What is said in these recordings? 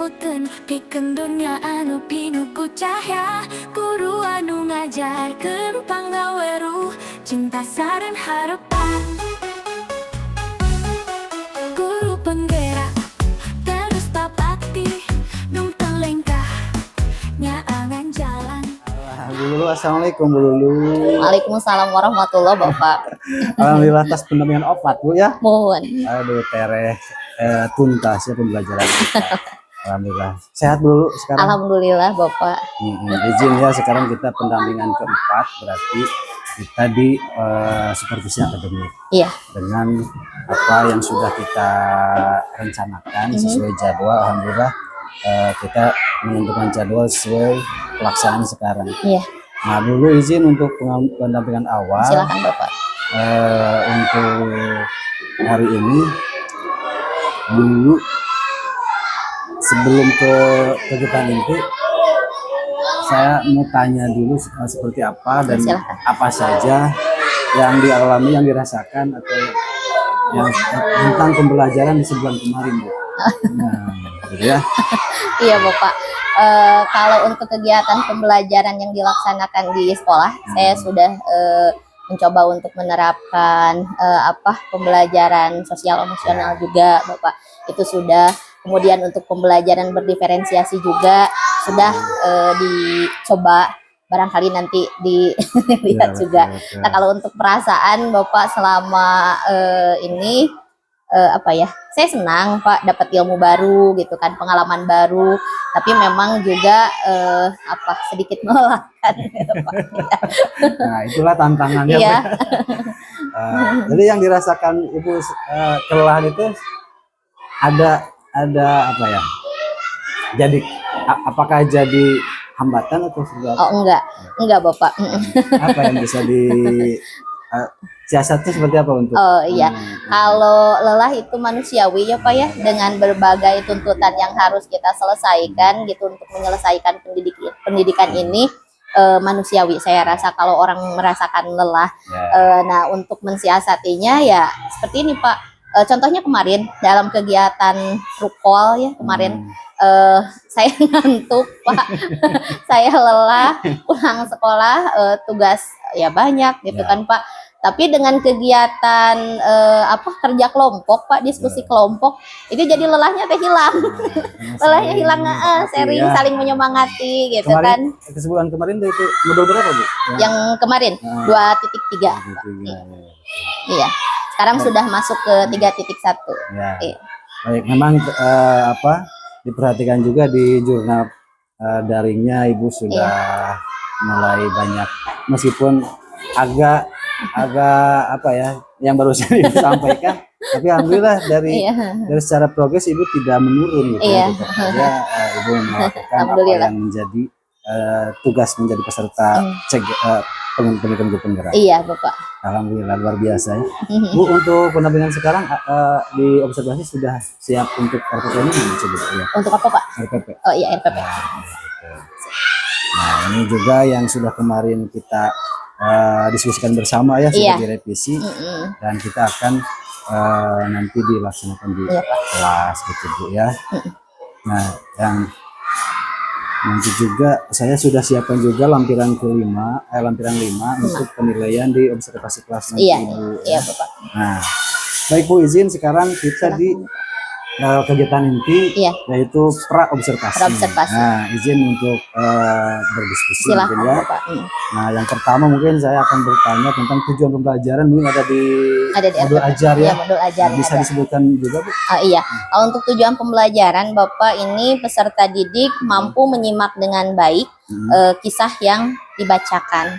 ilmukeun pikeun dunya anu pinuh ku cahya. Guru anu ngajarkeun panggaweruh cinta sareng harepan. Guru penggerak terus babakti nu pelengkah nyaangan jalan. Bu Lulu, assalamualaikum Bu Lulu. Waalaikumsalam warahmatullahi wabarakatuh. Alhamdulillah atas pendampingan opat Bu ya. Mohon. Aduh tereh tuntas ya pembelajaran kita. Alhamdulillah. Sehat Bu Lulu sekarang. Alhamdulillah Bapak. Izin ya sekarang kita pendampingan keempat, berarti kita di supervisi akademik. Iya. Dengan apa yang sudah kita rencanakan sesuai jadwal. Alhamdulillah kita menentukan jadwal sesuai pelaksanaan sekarang. Iya. Nah dulu izin untuk pendampingan awal. Silakan Bapak. Untuk hari ini dulu sebelum ke kegiatan inti saya mau tanya dulu seperti apa dan Silakan. apa saja yang dialami, yang dirasakan atau yang tentang pembelajaran di sebulan kemarin Bu. Nah, gitu ya. Iya Bapak. Kalau untuk kegiatan pembelajaran yang dilaksanakan di sekolah, saya sudah mencoba untuk menerapkan pembelajaran sosial emosional juga Bapak. Itu sudah. Kemudian untuk pembelajaran berdiferensiasi juga sudah dicoba, barangkali nanti dilihat Ya, juga. betul. Nah kalau untuk perasaan Bapak selama ini saya senang Pak dapat ilmu baru gitu kan, pengalaman baru, tapi memang juga sedikit melelahkan gitu, Pak. Nah itulah tantangannya. Iya. Jadi yang dirasakan Ibu kelelahan itu ada apa ya? Jadi apakah jadi hambatan atau sudah? Oh enggak Bapak. Apa yang bisa di siasatnya seperti apa untuk? Oh iya, kalau lelah itu manusiawi ya Pak ya, dengan berbagai tuntutan yang harus kita selesaikan gitu untuk menyelesaikan pendidikan ini manusiawi. Saya rasa kalau orang merasakan lelah, nah untuk mensiasatinya ya seperti ini Pak. Contohnya kemarin dalam kegiatan rukol ya kemarin saya ngantuk Pak, saya lelah pulang sekolah, tugas ya banyak gitu kan Pak. Tapi dengan kegiatan kerja kelompok Pak, diskusi kelompok itu jadi lelahnya hilang. Lelahnya hilang, sharing, saling menyemangati gitu kemarin, kan. Sebulan kemarin itu modul berapa Bu? Yang kemarin 2.3 Pak. Iya. Sekarang sudah masuk ke 3.1. Ya. Iya. Baik, memang diperhatikan juga di jurnal daringnya Ibu sudah mulai banyak, meskipun agak yang baru saya disampaikan, tapi alhamdulillah dari secara progres Ibu tidak menurun gitu ya. Ibu melakukan apa yang menjadi tugas menjadi peserta pendidikan guru penggerak. Iya Bapak. Alhamdulillah luar biasa ya. Bu, untuk pendampingan sekarang di observasi sudah siap untuk RPP ini coba ya. Untuk apa Pak? RPP. Oh iya RPP. Nah ini juga yang sudah kemarin kita diskusikan bersama ya, sudah direvisi dan kita akan nanti dilaksanakan di kelas gitu Bu ya. Nah yang nanti juga saya sudah siapkan juga lampiran lampiran 5 untuk penilaian di observasi kelas nanti Bu. Iya Bapak. Nah baik Bu, izin sekarang kita di kegiatan inti yaitu pra-observasi. Nah izin untuk berdiskusi mungkin ya. Bapak. Nah yang pertama mungkin saya akan bertanya tentang tujuan pembelajaran, mungkin ada di modul ajar ya. Modul ajar. Bisa disebutkan juga Bu? Iya. Untuk tujuan pembelajaran Bapak ini peserta didik mampu menyimak dengan baik kisah yang dibacakan.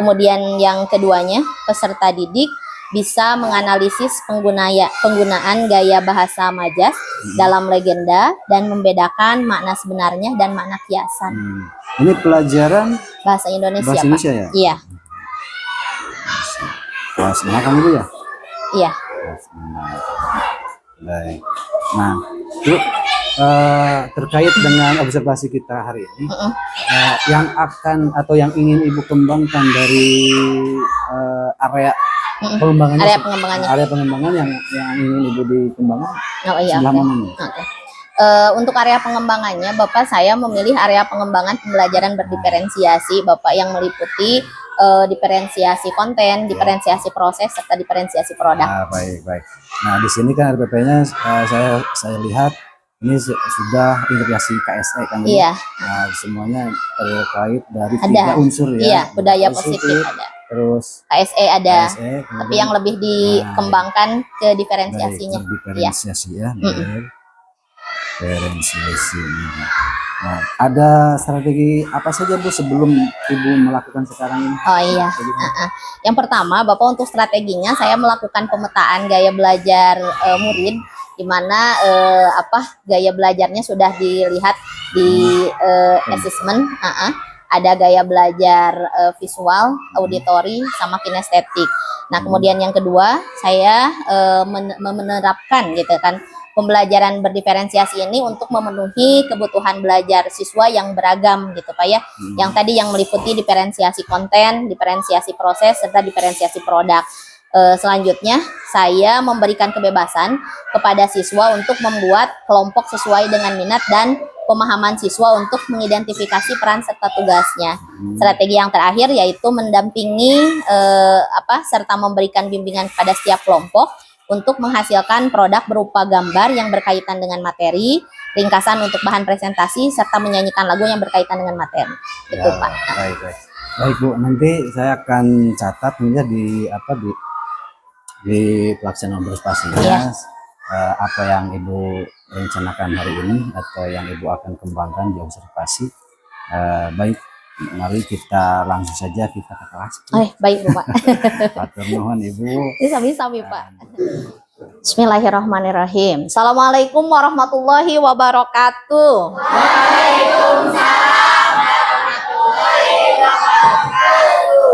Kemudian yang keduanya peserta didik bisa menganalisis penggunaan gaya bahasa majas dalam legenda dan membedakan makna sebenarnya dan makna kiasan. Ini pelajaran bahasa Indonesia, Pak? Ya? Iya. Silakan dulu ya? Iya. Baik. Nah, Bu, terkait dengan observasi kita hari ini, yang akan atau yang ingin Ibu kembangkan dari area pengembangannya. Area pengembangan yang ingin Ibu dikembangkan. Oh iya. Sebelah mana nih? Untuk area pengembangannya, Bapak, saya memilih area pengembangan pembelajaran berdiferensiasi, Bapak, yang meliputi diferensiasi konten, diferensiasi proses, serta diferensiasi produk. Baik, baik. Nah, di sini kan RPP-nya saya lihat ini sudah integrasi KSE kan? Iya. Nah, semuanya terkait dari Ada 3 unsur ya. Iya, budaya positif ada. Terus KSE ada, KSE, tapi yang lebih dikembangkan ke diferensiasinya. Diferensiasi ya. Diferensiasi. Nah, ada strategi apa saja Bu sebelum Ibu melakukan sekarang ini? Oh iya. Yang pertama, Bapak, untuk strateginya saya melakukan pemetaan gaya belajar murid, di mana gaya belajarnya sudah dilihat di assessment. Ada gaya belajar visual, auditori, sama kinestetik. Nah, kemudian yang kedua, saya menerapkan gitu kan pembelajaran berdiferensiasi ini untuk memenuhi kebutuhan belajar siswa yang beragam gitu Pak ya. Yang tadi yang meliputi diferensiasi konten, diferensiasi proses, serta diferensiasi produk. Selanjutnya saya memberikan kebebasan kepada siswa untuk membuat kelompok sesuai dengan minat dan pemahaman siswa untuk mengidentifikasi peran serta tugasnya. Strategi yang terakhir yaitu mendampingi serta memberikan bimbingan kepada setiap kelompok untuk menghasilkan produk berupa gambar yang berkaitan dengan materi, ringkasan untuk bahan presentasi, serta menyanyikan lagu yang berkaitan dengan materi. Itu Pak. Baik, baik. Baik Bu, nanti saya akan catat di pelaksanaan observasinya apa yang Ibu rencanakan hari ini atau yang Ibu akan kembangkan di observasi. Baik, mari kita langsung saja kita ke kelas. Baik Bu Pak. Atur nuhun Ibu. Bisa Pak. Bismillahirrahmanirrahim. Assalamualaikum warahmatullahi wabarakatuh. Waalaikumsalam warahmatullahi wabarakatuh.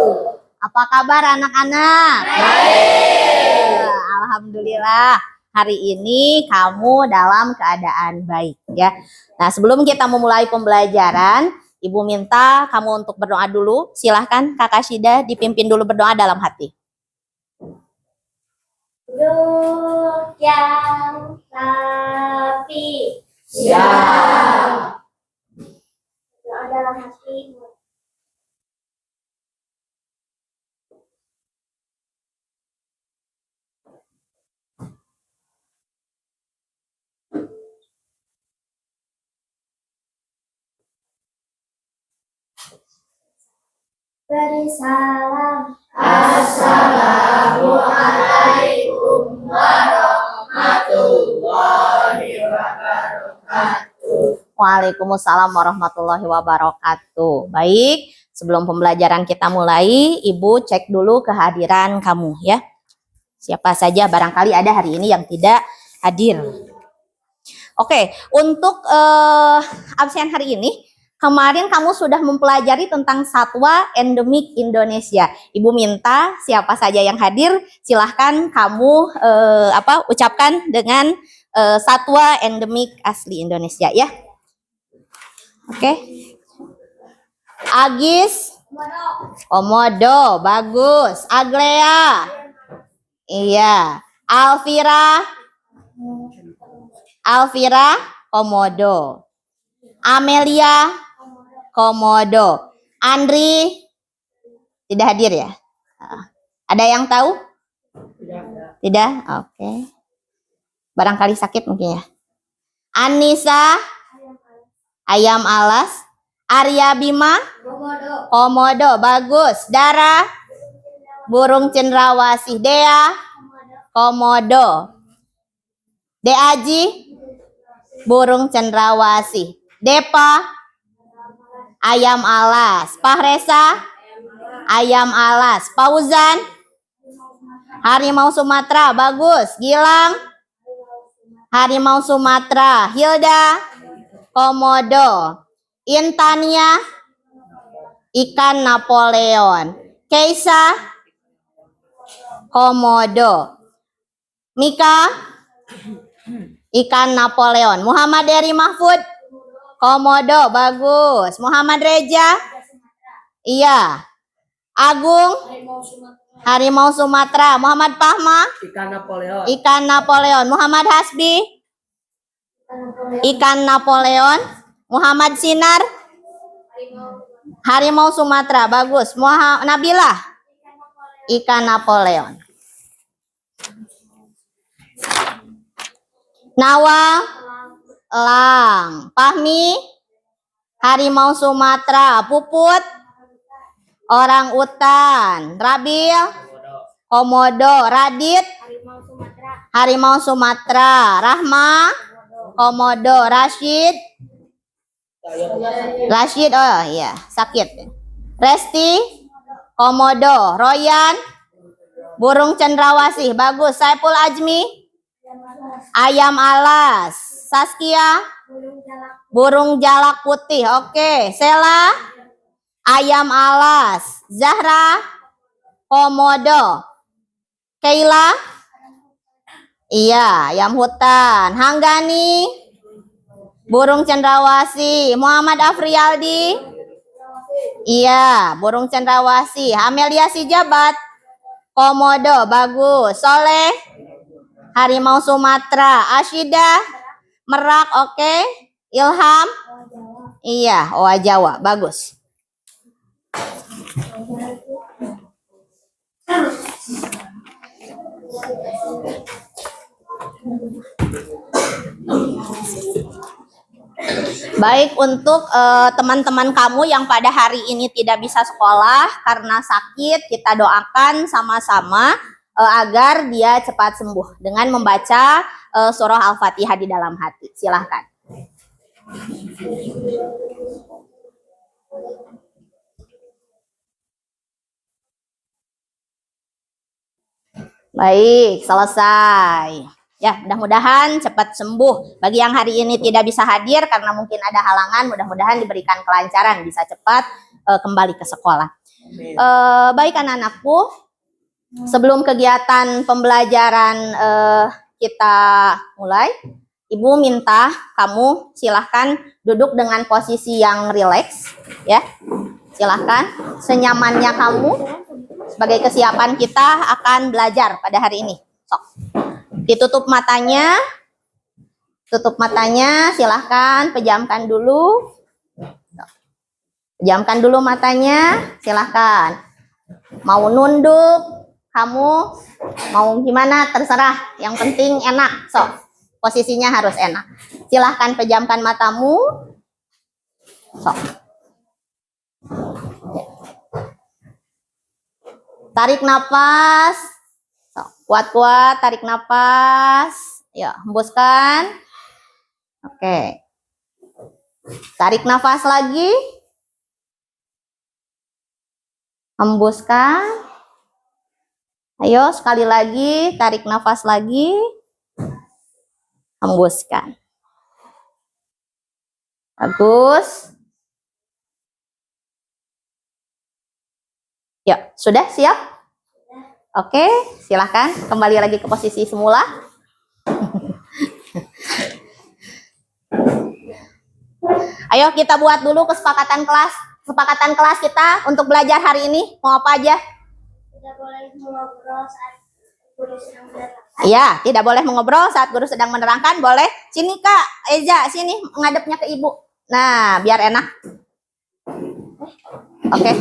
Apa kabar anak-anak? Baik. Alhamdulillah. Hari ini kamu dalam keadaan baik ya. Nah, sebelum kita memulai pembelajaran, Ibu minta kamu untuk berdoa dulu. Silahkan Kakak Syida dipimpin dulu berdoa dalam hati. Ruh yang rapi. Siap. Doa dalam hati. Beri salam. Assalamualaikum warahmatullahi wabarakatuh. Waalaikumsalam warahmatullahi wabarakatuh. Baik, sebelum pembelajaran kita mulai, Ibu cek dulu kehadiran kamu ya. Siapa saja barangkali ada hari ini yang tidak hadir. Oke, untuk absen hari ini, kemarin kamu sudah mempelajari tentang satwa endemik Indonesia. Ibu minta siapa saja yang hadir, silahkan kamu ucapkan dengan satwa endemik asli Indonesia ya. Oke. Agis, Komodo, bagus. Aglea, iya. Alvira, Komodo. Amelia, Komodo. Andri tidak hadir ya? Ada yang tahu? Tidak? Oke. Barangkali sakit mungkin ya. Anissa, ayam alas. Arya Bima, Komodo. Bagus. Dara, burung cendrawasih. Dea, Komodo. Deaji, burung cendrawasih. Depa, ayam alas. Pahresa, ayam alas. Fauzan, harimau Sumatera. Bagus. Gilang, harimau Sumatera. Hilda, Komodo. Intania, ikan Napoleon. Keisa, Komodo. Mika, ikan Napoleon. Muhammad Eri Mahfud, Komodo. Bagus. Muhammad Reja, iya. Agung, harimau Sumatera. Muhammad Fahma, ikan Napoleon. ikan Napoleon. Muhammad Hasbi, Ikan Napoleon. Muhammad Sinar. Harimau Sumatera. Bagus. Nabila. Ikan Napoleon. Nawa. Elang. Fahmi. Harimau Sumatera. Puput. Orang utan. Rabil. Komodo. Radit. Harimau Sumatera. Rahma. Komodo. Rashid. Oh iya, sakit. Resti. Komodo. Royan. Burung cendrawasih. Bagus. Saiful Ajmi. Ayam alas. Saskia. Burung jalak putih. Oke. Sela. Ayam alas. Zahra. Komodo. Keila. Iya, ayam hutan. Hanggani. Burung cendrawasih. Muhammad Afrialdi. Iya, burung cendrawasih. Amelia Sijabat. Komodo. Bagus. Soleh. Harimau Sumatera. Ashidah. Merak. Oke. Ilham. Iya, owa Jawa. Bagus. Baik, untuk teman-teman kamu yang pada hari ini tidak bisa sekolah karena sakit, kita doakan sama-sama agar dia cepat sembuh dengan membaca surah Al-Fatihah di dalam hati. Silahkan. Baik, selesai. Ya, mudah-mudahan cepat sembuh. Bagi yang hari ini tidak bisa hadir karena mungkin ada halangan, mudah-mudahan diberikan kelancaran, bisa cepat kembali ke sekolah. Baik anak-anakku, sebelum kegiatan pembelajaran kita mulai, Ibu minta kamu silahkan duduk dengan posisi yang rileks, ya. Silahkan, senyamannya kamu. Sebagai kesiapan kita akan belajar pada hari ini. Sok. Ditutup matanya. Tutup matanya, silahkan pejamkan dulu. Pejamkan dulu matanya, silahkan. Mau nunduk, kamu mau gimana terserah. Yang penting enak, sok. Posisinya harus enak. Silahkan pejamkan matamu. Sok. Tarik nafas. Kuat-kuat, tarik nafas. Ya, hembuskan. Oke. Tarik nafas lagi. Hembuskan. Ayo, sekali lagi. Tarik nafas lagi. Hembuskan. Bagus. Ya, sudah siap? Oke, silahkan kembali lagi ke posisi semula. Ayo kita buat dulu kesepakatan kelas kita untuk belajar hari ini. Mau apa aja? Tidak boleh mengobrol saat guru sedang menerangkan. Iya, tidak boleh mengobrol saat guru sedang menerangkan. Boleh. Sini Kak Eza, sini ngadepnya ke Ibu. Nah, biar enak. Oke,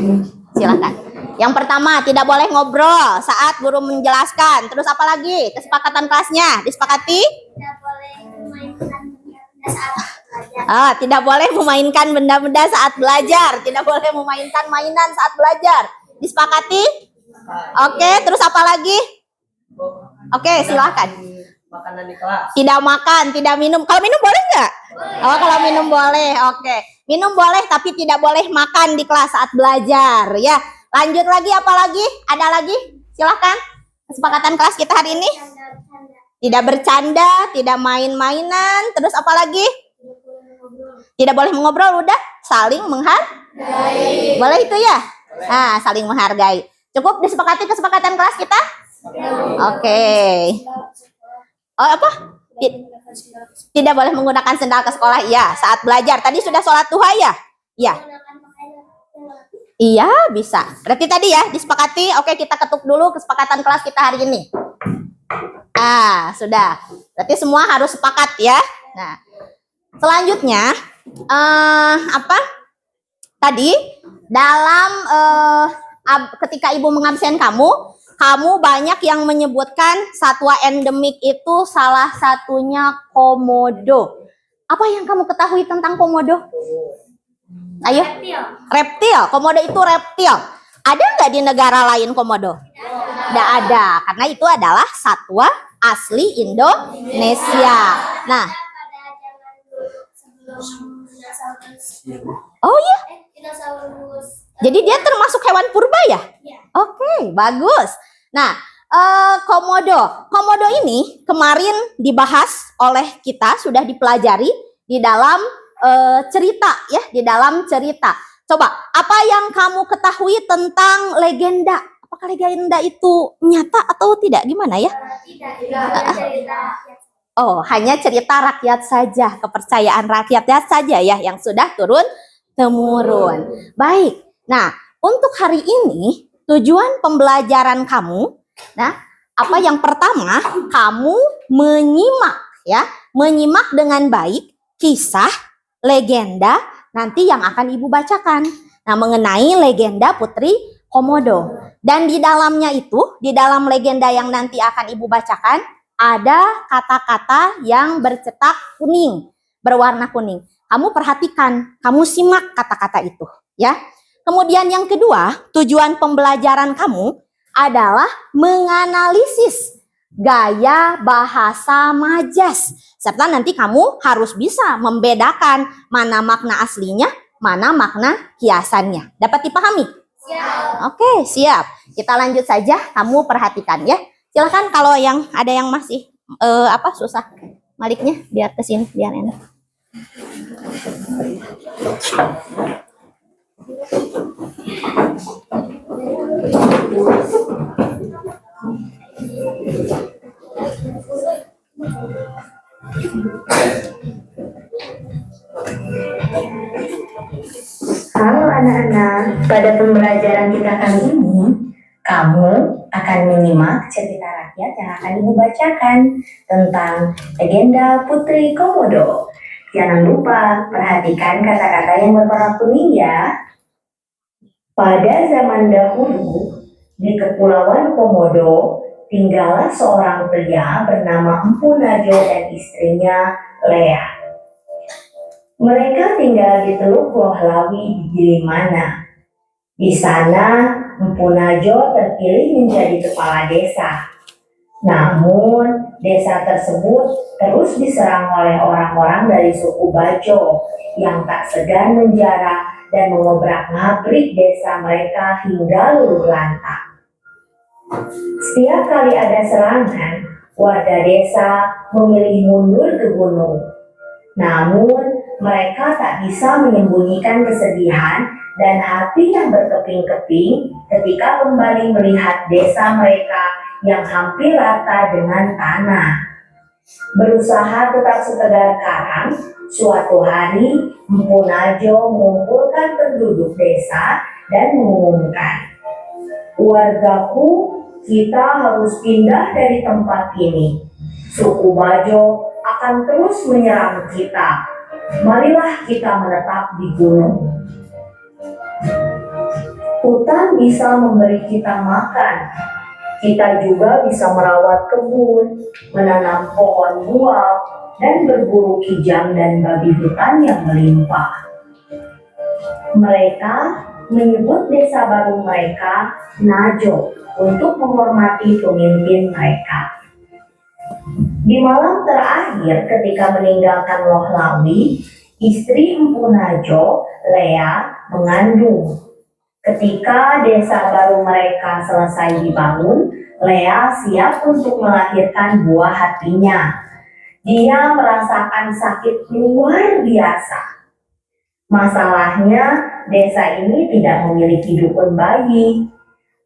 silakan. Yang pertama, tidak boleh ngobrol saat guru menjelaskan. Terus apa lagi? Kesepakatan kelasnya disepakati? Tidak boleh memainkan benda-benda saat belajar. Tidak boleh memainkan benda-benda saat belajar. Tidak boleh memainkan mainan saat belajar. Disepakati? Oke, terus apa lagi? Oke, silakan. Makanan di kelas. Tidak makan, tidak minum. Kalau minum boleh nggak? Oh, kalau minum boleh. Oke. Minum boleh, tapi tidak boleh makan di kelas saat belajar. Ya. Lanjut lagi, apa lagi? Ada lagi? Silahkan. Kesepakatan kelas kita hari ini? Tidak bercanda, tidak main-mainan. Terus apa lagi? Tidak boleh mengobrol, udah? Saling menghargai. Boleh itu ya? Nah, saling menghargai. Cukup disepakati kesepakatan kelas kita? Oke. Oh, apa? Tidak boleh menggunakan sendal ke sekolah. Iya, saat belajar. Tadi sudah sholat duha ya? Iya. Iya, bisa. Berarti tadi ya, disepakati. Oke, kita ketuk dulu kesepakatan kelas kita hari ini. Sudah. Berarti semua harus sepakat ya. Nah, Selanjutnya, apa? Tadi dalam ketika ibu mengabsen kamu banyak yang menyebutkan satwa endemik itu salah satunya komodo. Apa yang kamu ketahui tentang komodo? Ayo. Reptil. Komodo itu reptil. Ada nggak di negara lain komodo? Tidak ada, karena itu adalah satwa asli Indonesia. Nah, oh iya. Jadi dia termasuk hewan purba ya? Oke, bagus. Nah, komodo ini kemarin dibahas oleh kita, sudah dipelajari di dalam cerita ya, di dalam cerita. Coba, apa yang kamu ketahui tentang legenda? Apakah legenda itu nyata atau tidak? Gimana ya? Oh, hanya cerita rakyat saja, kepercayaan rakyatnya saja ya yang sudah turun temurun. Baik. Nah, untuk hari ini tujuan pembelajaran kamu, nah, apa yang pertama, kamu menyimak dengan baik kisah legenda nanti yang akan ibu bacakan. Nah, mengenai legenda Putri Komodo. Dan di dalamnya itu, di dalam legenda yang nanti akan ibu bacakan, ada kata-kata yang bercetak kuning, berwarna kuning. Kamu perhatikan, kamu simak kata-kata itu, ya. Kemudian yang kedua, tujuan pembelajaran kamu adalah menganalisis gaya bahasa majas. Serta nanti kamu harus bisa membedakan mana makna aslinya, mana makna kiasannya. Dapat dipahami? Siap. Oke, siap. Kita lanjut saja, kamu perhatikan ya. Silahkan kalau yang ada yang masih susah maliknya, biar ke sini, biar enak. Halo anak-anak, pada pembelajaran kita kali ini, kamu akan menyimak cerita rakyat yang akan ibu bacakan tentang legenda Putri Komodo. Jangan lupa perhatikan kata-kata yang berwarna kuning ya. Pada zaman dahulu, di Kepulauan Komodo, tinggallah seorang pria bernama Empu Najo dan istrinya Lea. Mereka tinggal di Teluk Lohlawi di Gilimana. Di sana, Empu Najo terpilih menjadi kepala desa. Namun, desa tersebut terus diserang oleh orang-orang dari suku Bajo yang tak segan menjara dan mengobrak-ngabrik desa mereka hingga luluh lantak. Setiap kali ada serangan, warga desa memilih mundur ke gunung. Namun, mereka tak bisa menyembunyikan kesedihan dan hati yang berkeping-keping ketika kembali melihat desa mereka yang hampir rata dengan tanah. Berusaha tetap sekedar karang, suatu hari Empu Najo mengumpulkan penduduk desa dan mengumumkan, "Wargaku, kita harus pindah dari tempat ini. Suku Bajo akan terus menyerang kita. Marilah kita menetap di gunung. Hutan bisa memberi kita makan. Kita juga bisa merawat kebun, menanam pohon buah, dan berburu kijang dan babi hutan yang melimpah." Mereka menyebut desa baru mereka Najo untuk menghormati pemimpin mereka. Di malam terakhir ketika meninggalkan Lohlawi, istri Empu Najo, Lea, mengandung. Ketika desa baru mereka selesai dibangun, Lea siap untuk melahirkan buah hatinya. Dia merasakan sakit luar biasa. Masalahnya, desa ini tidak memiliki dukun bayi.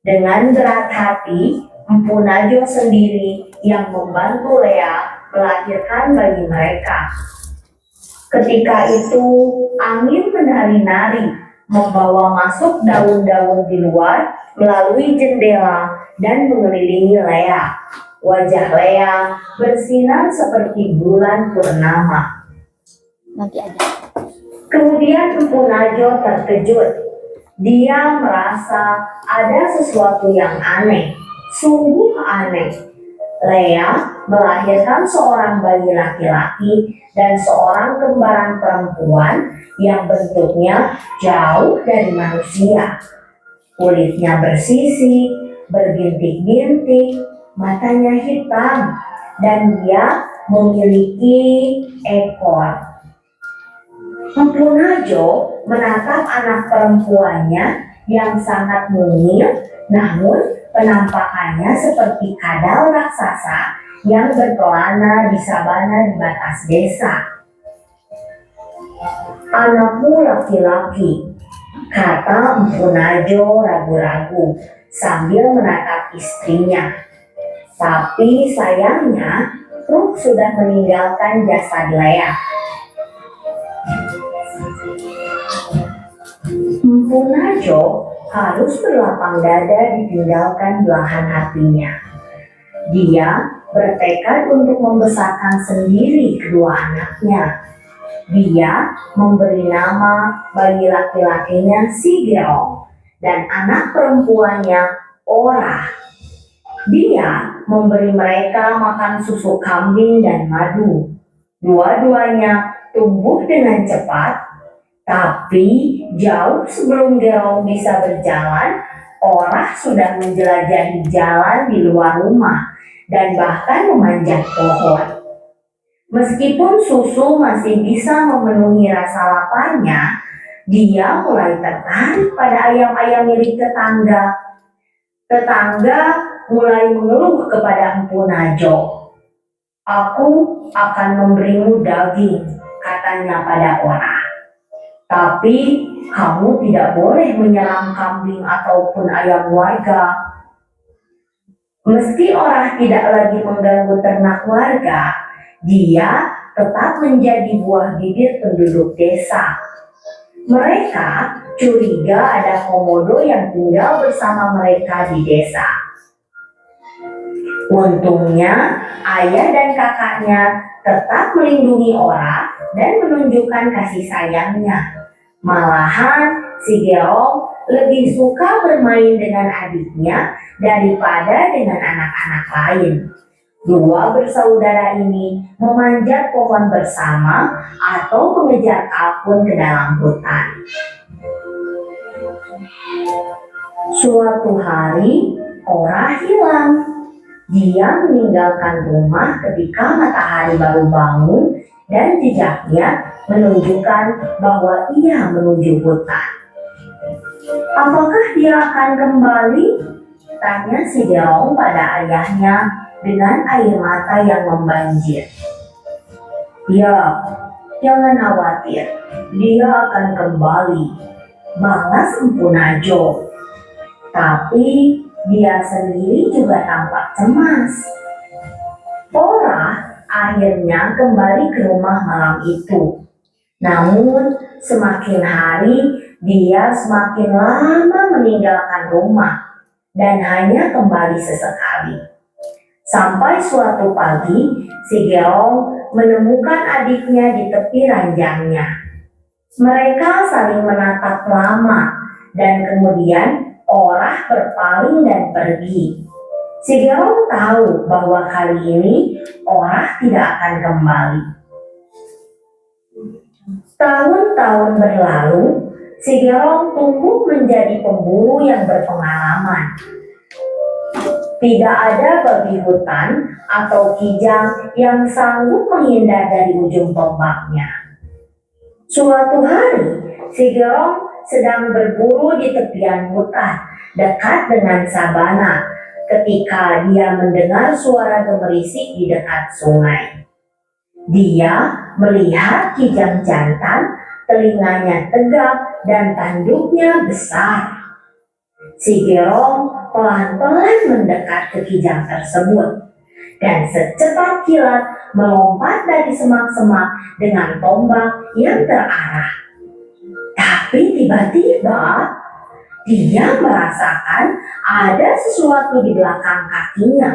Dengan berat hati, Empu Najo sendiri yang membantu Lea melahirkan bayi mereka. Ketika itu, angin menari-nari, membawa masuk daun-daun di luar melalui jendela dan mengelilingi Lea. Wajah Lea bersinar seperti bulan purnama. nanti aja. Kemudian Empu Najo terkejut. Dia merasa ada sesuatu yang aneh, sungguh aneh. Lea melahirkan seorang bayi laki-laki dan seorang kembaran perempuan yang bentuknya jauh dari manusia. Kulitnya bersisik, berbintik-bintik, matanya hitam, dan dia memiliki ekor. Empu Najo menatap anak perempuannya yang sangat mungil, namun penampakannya seperti kadal raksasa yang berkelana di sabana di batas desa. "Anakmu laki-laki," kata Empu Najo ragu-ragu sambil menatap istrinya. Tapi sayangnya, ruh sudah meninggalkan jasad Lea. Empu Najo harus berlapang dada ditinggalkan belahan hatinya. Dia bertekad untuk membesarkan sendiri kedua anaknya. Dia memberi nama bayi laki-lakinya Sigerong dan anak perempuannya Orah. Dia memberi mereka makan susu kambing dan madu. Dua-duanya tumbuh dengan cepat. Tapi jauh sebelum Gerong bisa berjalan, Orah sudah menjelajahi jalan di luar rumah dan bahkan memanjat pohon. Meskipun susu masih bisa memenuhi rasa laparnya, dia mulai tertarik pada ayam-ayam milik tetangga. Tetangga mulai mengeluh kepada Empu Najo. "Aku akan memberimu daging," katanya pada Orah. "Tapi kamu tidak boleh menyerang kambing ataupun ayam warga." Meski Orah tidak lagi mengganggu ternak warga, dia tetap menjadi buah bibir penduduk desa. Mereka curiga ada komodo yang tinggal bersama mereka di desa. Untungnya, ayah dan kakaknya tetap melindungi Orah dan menunjukkan kasih sayangnya. Malahan, si Gerong lebih suka bermain dengan adiknya daripada dengan anak-anak lain. Dua bersaudara ini memanjat pohon bersama atau mengejar kalkun ke dalam hutan. Suatu hari, Orah hilang. Dia meninggalkan rumah ketika matahari baru bangun dan jejaknya menunjukkan bahwa ia menuju hutan. "Apakah dia akan kembali?" tanya si Gerong pada ayahnya dengan air mata yang membanjir. "Ya, jangan khawatir, dia akan kembali," balas Empu Najo. Tapi dia sendiri juga tampak cemas. Orah akhirnya kembali ke rumah malam itu. Namun semakin hari dia semakin lama meninggalkan rumah dan hanya kembali sesekali. Sampai suatu pagi, si Gerong menemukan adiknya di tepi ranjangnya. Mereka saling menatap lama dan kemudian Orah berpaling dan pergi. Si Gerong tahu bahwa kali ini Orah tidak akan kembali. Tahun-tahun berlalu, si Gerong tumbuh menjadi pemburu yang berpengalaman. Tidak ada babi hutan atau kijang yang sanggup menghindar dari ujung tombaknya. Suatu hari, si Gerong sedang berburu di tepian hutan dekat dengan sabana ketika dia mendengar suara gemerisik di dekat sungai. Dia melihat kijang jantan, telinganya tegap dan tanduknya besar. Si Gerong pelan-pelan mendekat ke kijang tersebut dan secepat kilat melompat dari semak-semak dengan tombak yang terarah. Tapi tiba-tiba dia merasakan ada sesuatu di belakang kakinya.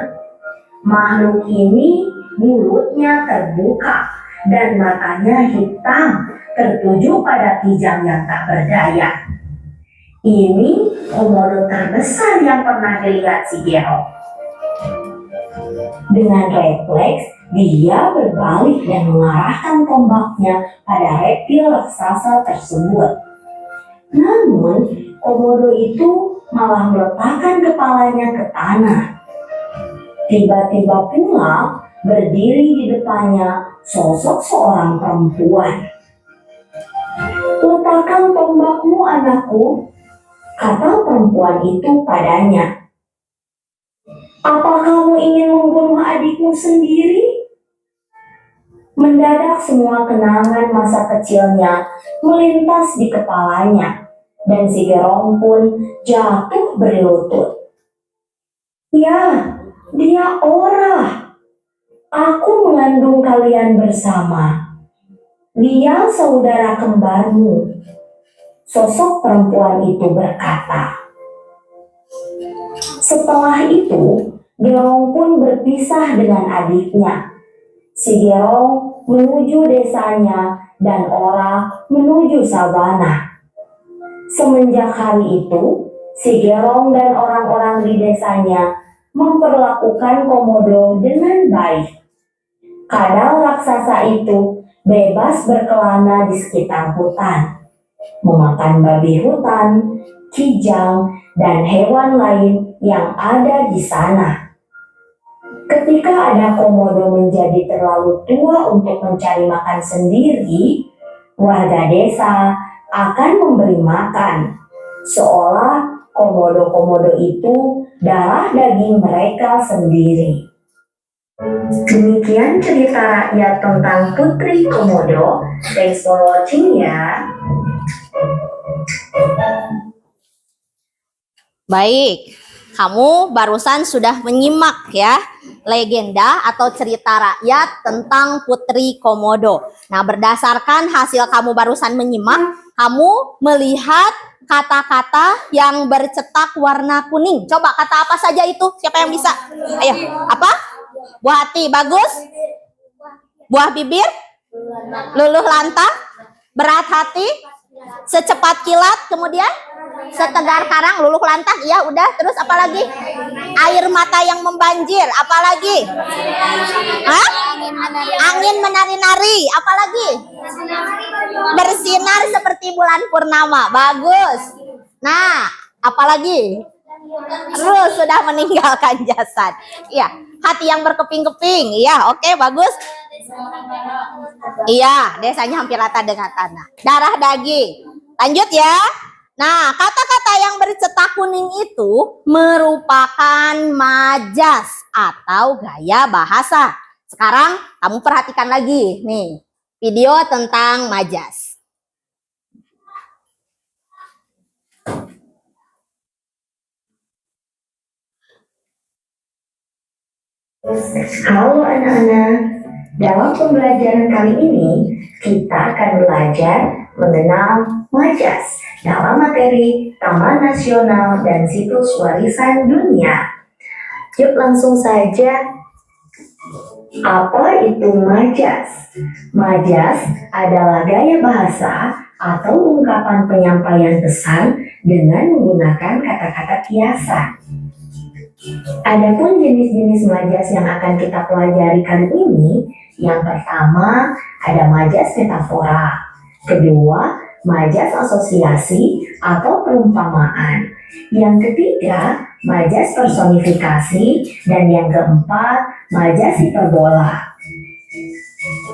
Makhluk ini mulutnya terbuka dan matanya hitam tertuju pada Kijang yang tak berdaya. Ini komodo terbesar yang pernah dilihat Shigeru. Dengan refleks, dia berbalik dan mengarahkan tombaknya pada reptil raksasa tersebut. Namun, komodo itu malah meletakkan kepalanya ke tanah. Tiba-tiba pula berdiri di depannya sosok seorang perempuan. "Letakkan tombakmu, anakku," kata perempuan itu padanya. "Apa kamu ingin membunuh adikmu sendiri?" Mendadak semua kenangan masa kecilnya melintas di kepalanya, dan Shigeru pun jatuh berlutut. "Ya, dia Ora. Aku mengandung kalian bersama. Dia saudara kembarmu," sosok perempuan itu berkata. Setelah itu, Gerong pun berpisah dengan adiknya. Si Gerong menuju desanya dan Ora menuju sabana. Semenjak hari itu, si Gerong dan orang-orang di desanya memperlakukan komodo dengan baik. Kadal raksasa itu bebas berkelana di sekitar hutan, memakan babi hutan, kijang, dan hewan lain yang ada di sana. Ketika ada komodo menjadi terlalu tua untuk mencari makan sendiri, warga desa akan memberi makan, seolah komodo-komodo itu darah daging mereka sendiri. Demikian cerita rakyat tentang Putri Komodo. Thanks for watching ya. Baik, kamu barusan sudah menyimak ya legenda atau cerita rakyat tentang Putri Komodo. Nah, berdasarkan hasil kamu barusan menyimak, kamu melihat kata-kata yang bercetak warna kuning. Coba kata apa saja itu? Siapa yang bisa? Ayo, apa? Buah hati, bagus. Buah bibir, luluh lantah, berat hati, secepat kilat, kemudian setegar karang, luluh lantah, ya udah. Terus apa lagi? Air mata yang membanjir, apa lagi? Hah? Angin menari-nari, apa lagi? Bersinar seperti bulan purnama, bagus. Nah, apa lagi? Terus sudah meninggalkan jasad. Iya, hati yang berkeping-keping. Iya, oke, bagus. Iya, desanya hampir rata dengan tanah. Darah daging. Lanjut ya. Nah, kata-kata yang bercetak kuning itu merupakan majas atau gaya bahasa. Sekarang kamu perhatikan lagi nih video tentang majas. Halo anak-anak, dalam pembelajaran kali ini kita akan belajar mengenal majas dalam materi Taman Nasional dan Situs Warisan Dunia. Yuk langsung saja. Apa itu majas? Majas adalah gaya bahasa atau ungkapan penyampaian pesan dengan menggunakan kata-kata kiasan. Adapun jenis-jenis majas yang akan kita pelajari kali ini, yang pertama ada majas metafora, kedua majas asosiasi atau perumpamaan, yang ketiga majas personifikasi, dan yang keempat majas hiperbola.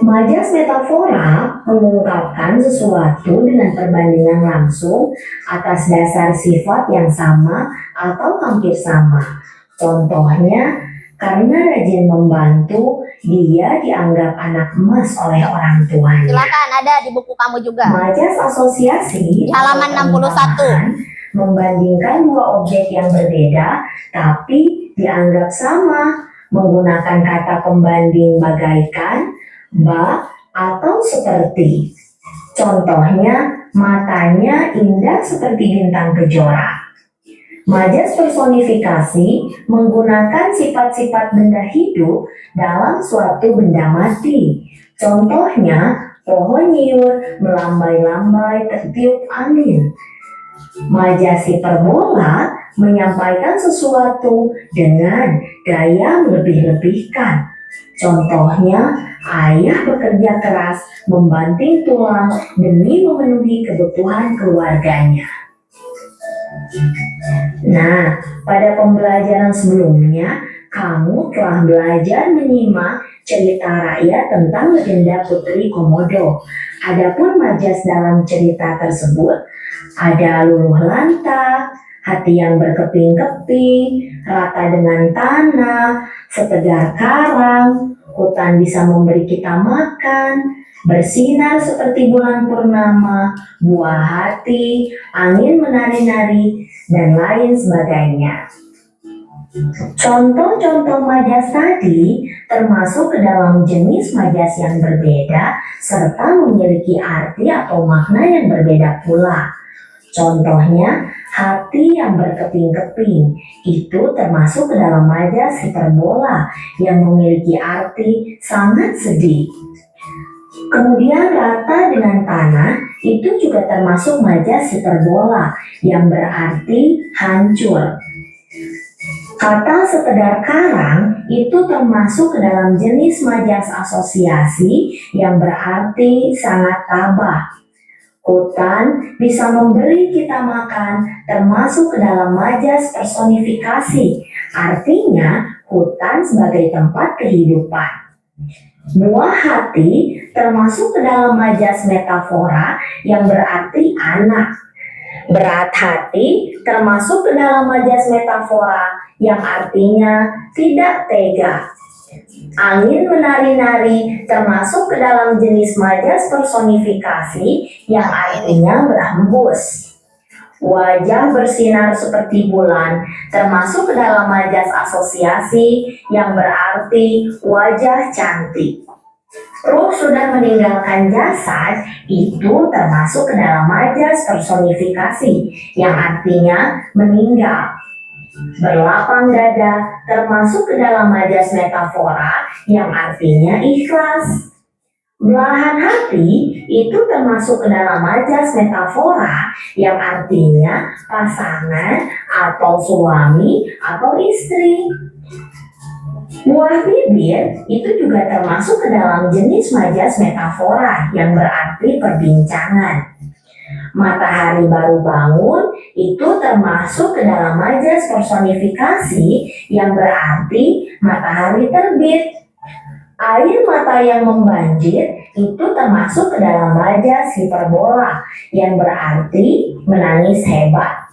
Majas metafora mengungkapkan sesuatu dengan perbandingan langsung atas dasar sifat yang sama atau hampir sama. Contohnya, karena rajin membantu, dia dianggap anak emas oleh orang tuanya. Silakan, ada di buku kamu juga. Majas asosiasi Halaman 61. Membandingkan dua objek yang berbeda tapi dianggap sama, menggunakan kata pembanding bagaikan, bak, atau seperti. Contohnya, matanya indah seperti bintang kejora. Majas personifikasi menggunakan sifat-sifat benda hidup dalam suatu benda mati. Contohnya, pohon nyiur melambai-lambai tertiup angin. Majas hiperbola menyampaikan sesuatu dengan gaya melebih-lebihkan. Contohnya, ayah bekerja keras membanting tulang demi memenuhi kebutuhan keluarganya. Nah, pada pembelajaran sebelumnya, kamu telah belajar menyimak cerita rakyat tentang legenda Putri Komodo. Adapun majas dalam cerita tersebut ada luluh lantak, hati yang berkeping-keping, rata dengan tanah, setegar karang, hutan bisa memberi kita makan, bersinar seperti bulan purnama, buah hati, angin menari-nari, dan lain sebagainya. Contoh-contoh majas tadi termasuk ke dalam jenis majas yang berbeda serta memiliki arti atau makna yang berbeda pula. Contohnya, hati yang berkeping-keping itu termasuk ke dalam majas hiperbola yang memiliki arti sangat sedih. Kemudian rata dengan tanah itu juga termasuk majas hiperbola yang berarti hancur. Kata sekedar karang itu termasuk ke dalam jenis majas asosiasi yang berarti sangat tabah. Hutan bisa memberi kita makan termasuk ke dalam majas personifikasi. Artinya hutan sebagai tempat kehidupan. Buah hati termasuk ke dalam majas metafora yang berarti anak. Berat hati termasuk ke dalam majas metafora yang artinya tidak tega. Angin menari-nari termasuk ke dalam jenis majas personifikasi yang artinya berhembus. Wajah bersinar seperti bulan termasuk ke dalam majas asosiasi yang berarti wajah cantik. Ruh sudah meninggalkan jasad itu termasuk ke dalam majas personifikasi yang artinya meninggal. Berlapang dada termasuk ke dalam majas metafora yang artinya ikhlas. Belahan hati itu termasuk ke dalam majas metafora yang artinya pasangan atau suami atau istri. Buah bibir itu juga termasuk ke dalam jenis majas metafora yang berarti perbincangan. Matahari baru bangun itu termasuk ke dalam majas personifikasi yang berarti matahari terbit. Air mata yang membanjir itu termasuk ke dalam majas hiperbola yang berarti menangis hebat.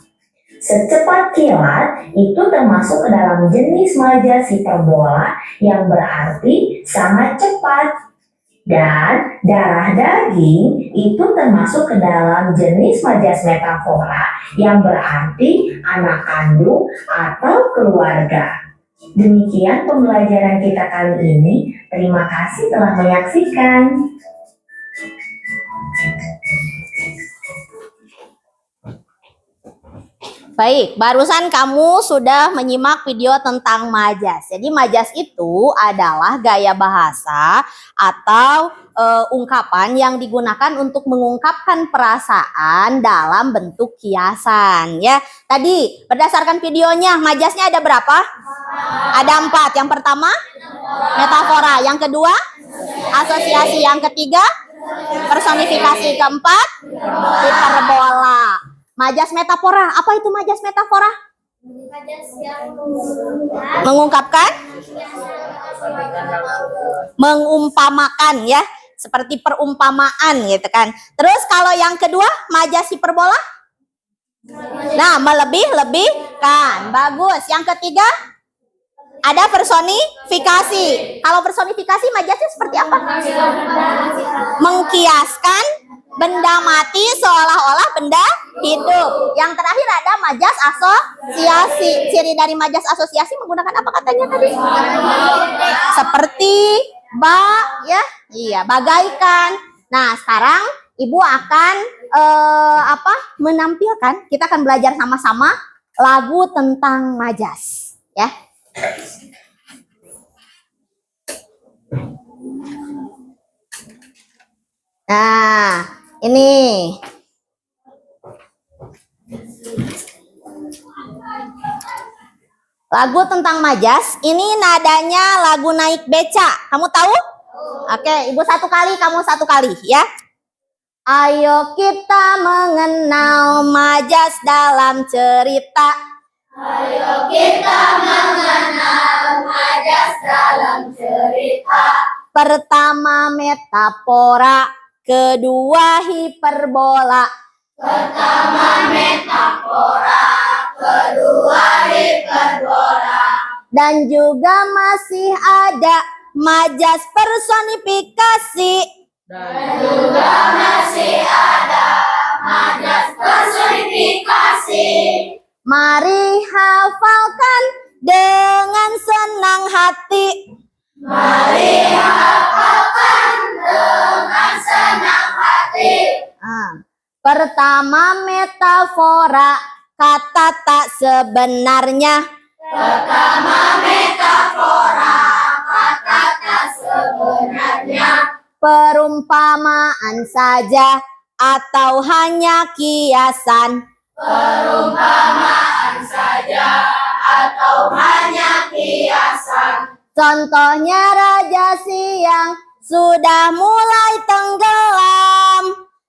Secepat kilat itu termasuk ke dalam jenis majas hiperbola yang berarti sangat cepat. Dan darah daging itu termasuk ke dalam jenis majas metafora yang berarti anak kandung atau keluarga. Demikian pembelajaran kita kali ini. Terima kasih telah menyaksikan. Baik, barusan kamu sudah menyimak video tentang majas. Jadi majas itu adalah gaya bahasa atau ungkapan yang digunakan untuk mengungkapkan perasaan dalam bentuk kiasan. Ya, tadi berdasarkan videonya majasnya ada berapa? Ada 4. Yang pertama metafora, yang kedua asosiasi, yang ketiga personifikasi, keempat hiperbola. Majas metafora, apa itu majas metafora? Mengungkapkan, mengumpamakan ya, seperti perumpamaan gitu kan. Terus kalau yang kedua majas hiperbola, nah melebih-lebihkan, bagus. Yang ketiga ada personifikasi. Kalau personifikasi majasnya seperti apa? Mengkiaskan benda mati seolah-olah benda hidup. Yang terakhir ada majas asosiasi. Ciri dari majas asosiasi menggunakan apa katanya tadi? Seperti ya, iya, bagaikan. Nah, sekarang Ibu akan menampilkan. Kita akan belajar sama-sama lagu tentang majas, ya. Nah, ini lagu tentang majas. Ini nadanya lagu naik beca. Kamu tahu? Oke, ibu satu kali, kamu satu kali, ya. Ayo kita mengenal majas dalam cerita. Ayo kita mengenal majas dalam cerita. Pertama metafora, kedua hiperbola. Pertama metafora, kedua hiperbola. Dan juga masih ada majas personifikasi. Dan juga masih ada majas personifikasi. Mari hafalkan dengan senang hati. Mari hafalkan dengan senang hati. Pertama metafora, kata tak sebenarnya. Pertama metafora, kata tak sebenarnya. Perumpamaan saja atau hanya kiasan. Perumpamaan saja atau hanya kiasan. Contohnya Raja Siang sudah mulai tenggelam.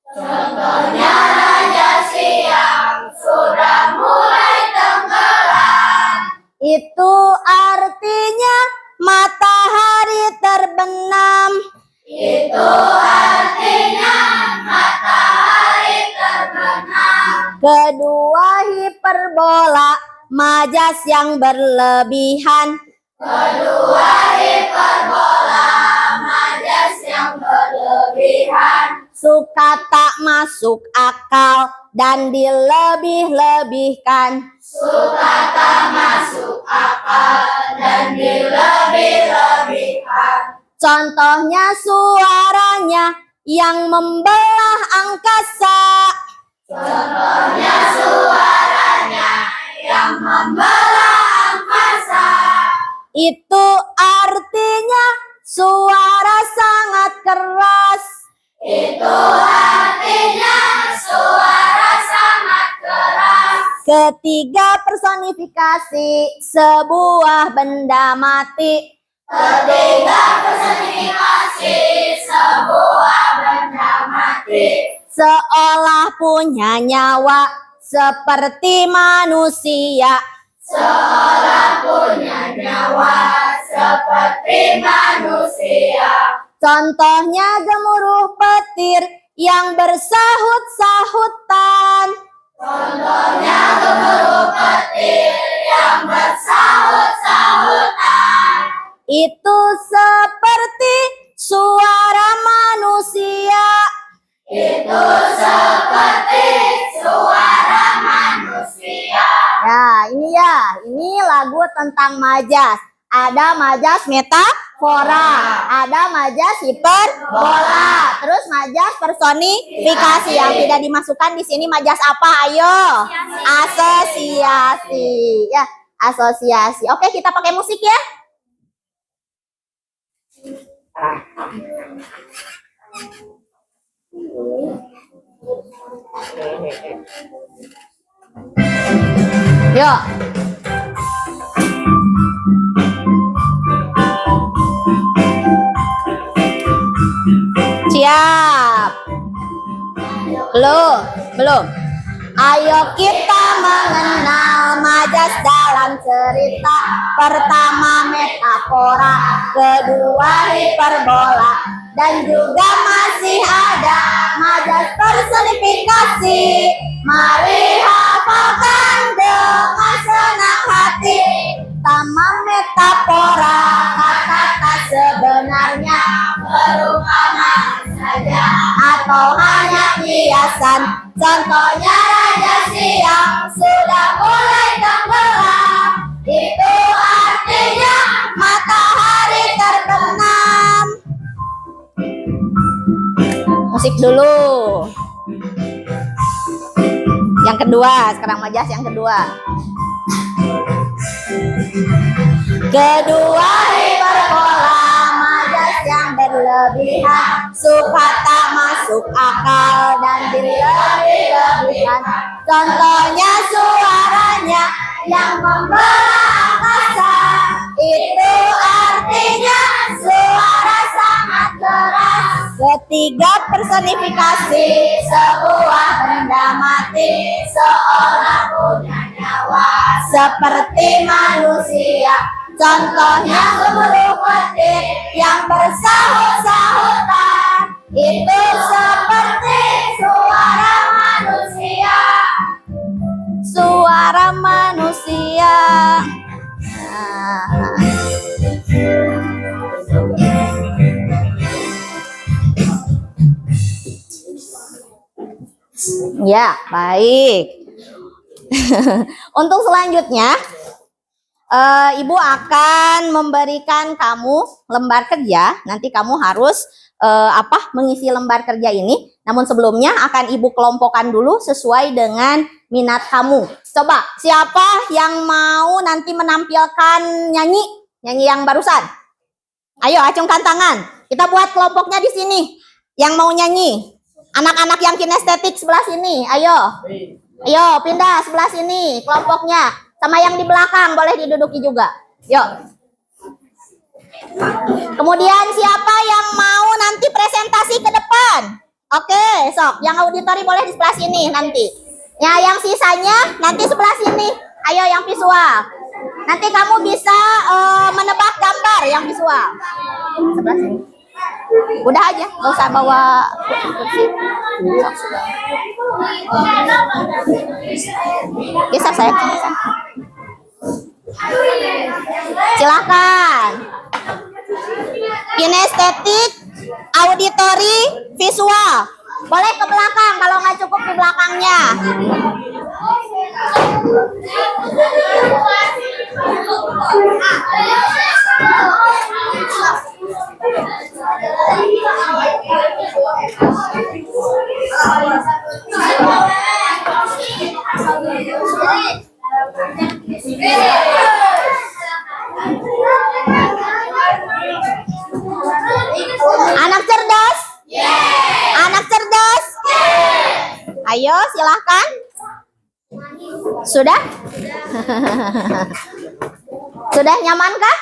Contohnya Raja Siang sudah mulai tenggelam. Itu artinya matahari terbenam. Itu artinya matahari terbenam. Kedua hiperbola, majas yang berlebihan. Kedua hiperbola, majas yang berlebihan. Suka tak masuk akal dan dilebih-lebihkan. Suka tak masuk akal dan dilebih-lebihkan. Contohnya suaranya yang membelah angkasa. Contohnya suaranya yang membelah angkasa. Itu artinya suara sangat keras. Itu artinya suara sangat keras. Ketiga personifikasi, sebuah benda mati. Ketiga personifikasi, sebuah benda mati. Seolah punya nyawa seperti manusia. Seolah punya nyawa seperti manusia. Contohnya gemuruh petir yang bersahut-sahutan. Contohnya gemuruh petir yang bersahut-sahutan. Itu seperti suara manusia. Itu seperti suara manusia. Ya, ini lagu tentang majas. Ada majas metafora, ada majas hiperbola, terus majas personifikasi. Yang tidak dimasukkan di sini majas apa? Ayo, asosiasi. Ya, asosiasi. Oke, kita pakai musik ya. Yuk. Siap. Belum. Ayo kita mengenal majas dalam cerita. Pertama metafora, kedua hiperbola, dan juga masih ada majas personifikasi. Mari hafalkan dengan senang hati. Pertama metafora, kata sebenarnya, Perumpamaan saja atau hanya kiasan. Contohnya Raja Siang sudah mulai tenggelam. Itu artinya matahari terbenam. Musik dulu. Yang kedua, sekarang majas yang kedua. Kedua, hiperbola majas yang berlebihan suka tak masuk akal dan berlebih-lebihan. Contohnya suaranya yang membelah angkasa, itu artinya suara sangat keras. Ketiga, personifikasi sebuah benda mati seolah punya nyawa seperti manusia. Contohnya huruf petir yang bersahut-sahutan, itu seperti suara manusia. Suara manusia. Ya, baik. Untuk selanjutnya, Ibu akan memberikan kamu lembar kerja. Nanti kamu harus mengisi lembar kerja ini. Namun sebelumnya akan Ibu kelompokkan dulu sesuai dengan minat kamu. Coba, siapa yang mau nanti menampilkan nyanyi yang barusan? Ayo, acungkan tangan. Kita buat kelompoknya di sini. Yang mau nyanyi. Anak-anak yang kinestetik sebelah sini, ayo. Ayo, pindah sebelah sini kelompoknya. Sama yang di belakang, boleh diduduki juga. Yuk. Kemudian siapa yang mau nanti presentasi ke depan? Oke, sok. Yang auditori boleh di sebelah sini nanti. Ya, yang sisanya nanti sebelah sini. Ayo yang visual. Nanti kamu bisa menebak gambar yang visual. Sebelah sini. Udah aja, nggak usah bawa kursi. Geser saya. Silakan. Kinestetik, auditori, visual. Boleh ke belakang kalau nggak cukup di belakangnya. Anak cerdas? Anak cerdas? Ayo silahkan. Sudah? Sudah nyamankah?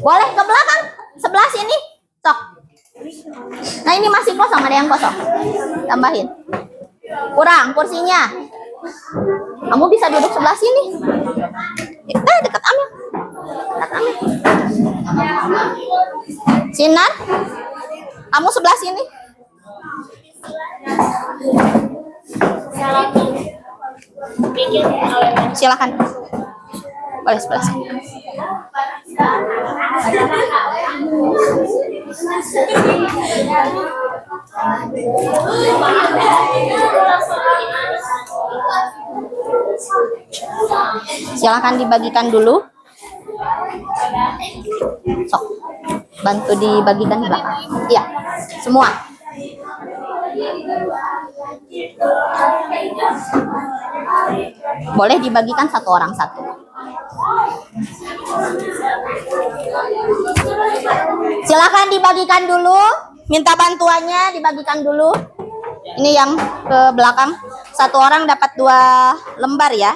Boleh ke belakang, sebelah sini. Sok. Nah ini masih kosong, ada yang kosong. Tambahin. Kurang kursinya. Kamu bisa duduk sebelah sini. Dekat Amel. Dekat Amel. Sinar, kamu sebelah sini. Silakan. Boleh sebelah sini. Silakan dibagikan dulu. Sok, bantu dibagikan di belakang. Iya, semua. Boleh dibagikan satu orang satu. Silakan dibagikan dulu. Minta bantuannya dibagikan dulu. Ini yang ke belakang. Satu orang dapat 2 lembar ya.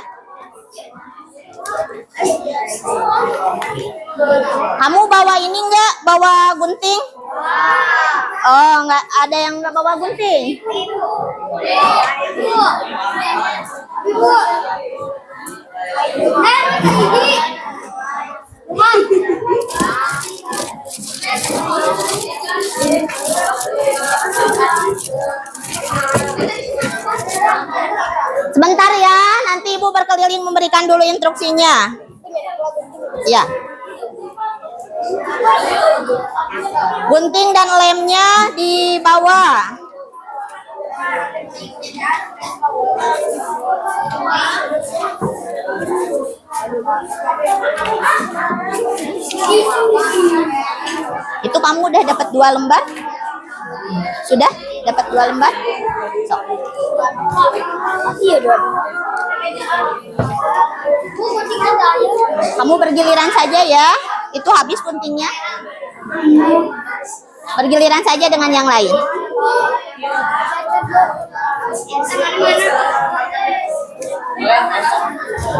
Kamu bawa ini enggak? Bawa gunting? Oh, enggak ada yang enggak bawa gunting. Sebentar ya, nanti Ibu berkeliling memberikan dulu instruksinya. Ya. Gunting dan lemnya dibawa. Itu kamu udah dapat 2 lembar? Sudah dapat 2 lembar? So. Iya, 2. Kamu bergiliran saja ya. Itu habis guntingnya. Bergiliran saja dengan yang lain.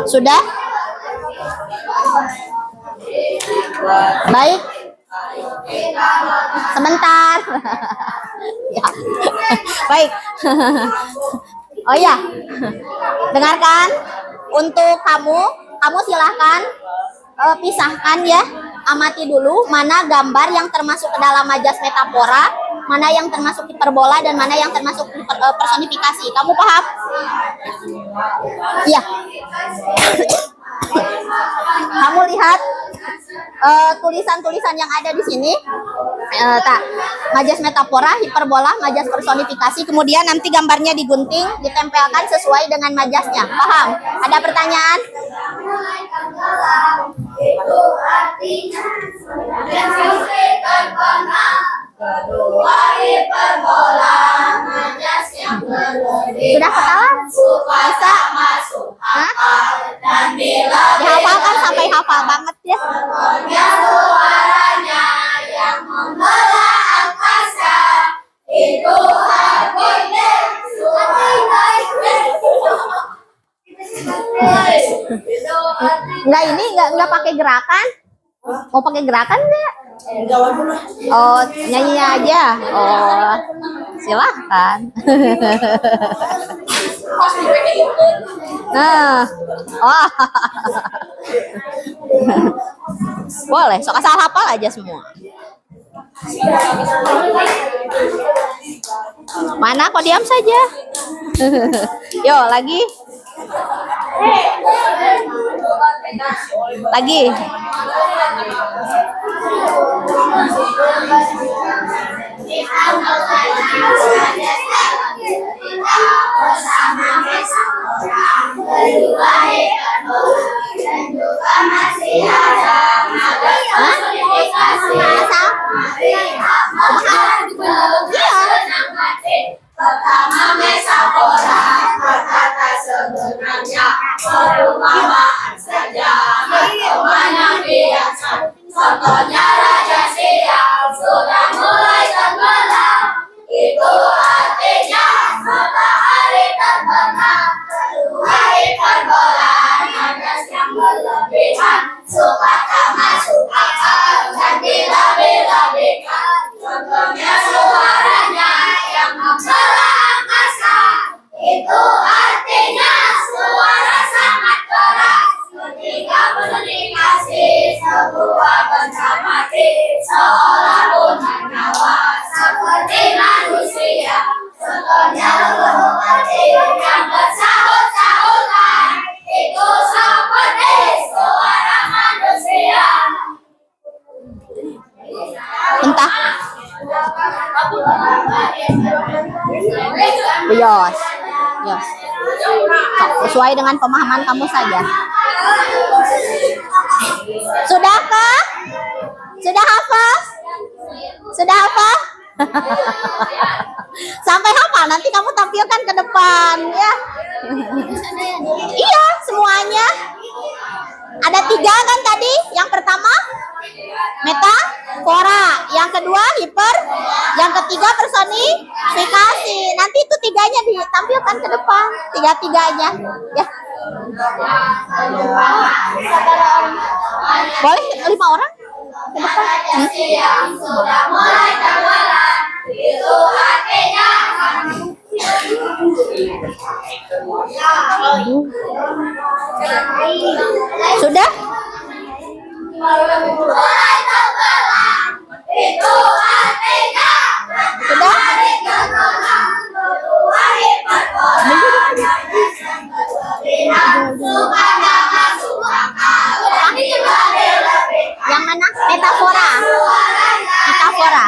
Sudah? Baik. Sebentar. Ya. Baik. Oh ya. Dengarkan. Untuk kamu silahkan pisahkan ya. Amati dulu mana gambar yang termasuk ke dalam majas metafora, mana yang termasuk hiperbola, dan mana yang termasuk personifikasi. Kamu paham? Iya. Kamu lihat tulisan-tulisan yang ada di sini. Majas metafora, hiperbola, majas personifikasi. Kemudian nanti gambarnya digunting, ditempelkan sesuai dengan majasnya. Paham? Ada pertanyaan? Itu artinya kedua hiperbola majas yang berlebihan. Sudah ketahuan? Bisa? Dan bila Dihafalkan sampai hafal banget ya. suaranya yang membelah angkasa itu artinya Enggak, ini enggak pakai gerakan. Mau pakai gerakan enggak? Oh, nyanyi aja. Oh, silahkan. Nah, oh. Boleh, sok asal hafal aja semua. Mana kok diam saja? Yo, lagi. Lagi. Pertama Mesapora berkata sebenarnya perumpamaan saja berkemana biasa. Contohnya Raja Siam sudah mulai tenggelam. Itu artinya matahari terbenam. Kedua hiperbola majas yang berlebihan suka tak masuk akal dan dilebih-lebihkan. Contohnya suaranya yang membelah angkasa. Itu artinya suara sangat keras. Ketika komunikasi sebuah benda mati seolah punya nyawa seperti manusia. Contohnya seperti yang bersahut-sahutan. Itu seperti suara manusia. Entah. Yos. Yos. Sok, sesuai dengan pemahaman kamu saja. Sudahkah? Sudah hafal? Sudah hafal? Sampai hafal nanti kamu tampilkan ke depan ya. Iya, semuanya. Ada 3 kan tadi? Yang pertama metafora, yang kedua hiper, yang ketiga personifikasi. Nanti itu 3-nya ditampilkan ke depan, 3-3-nya ya. Boleh 5 orang ke depan. Yang sudah mulai tenggelam. Itu artinya Sudah? mulai tenggelam. Itu artinya Sudah? matahari terbenam. Kedua hiperbola majas yang berlebihan suka tak masuk akal dan dilebih-lebihkan. Yang mana? Metafora. Metafora.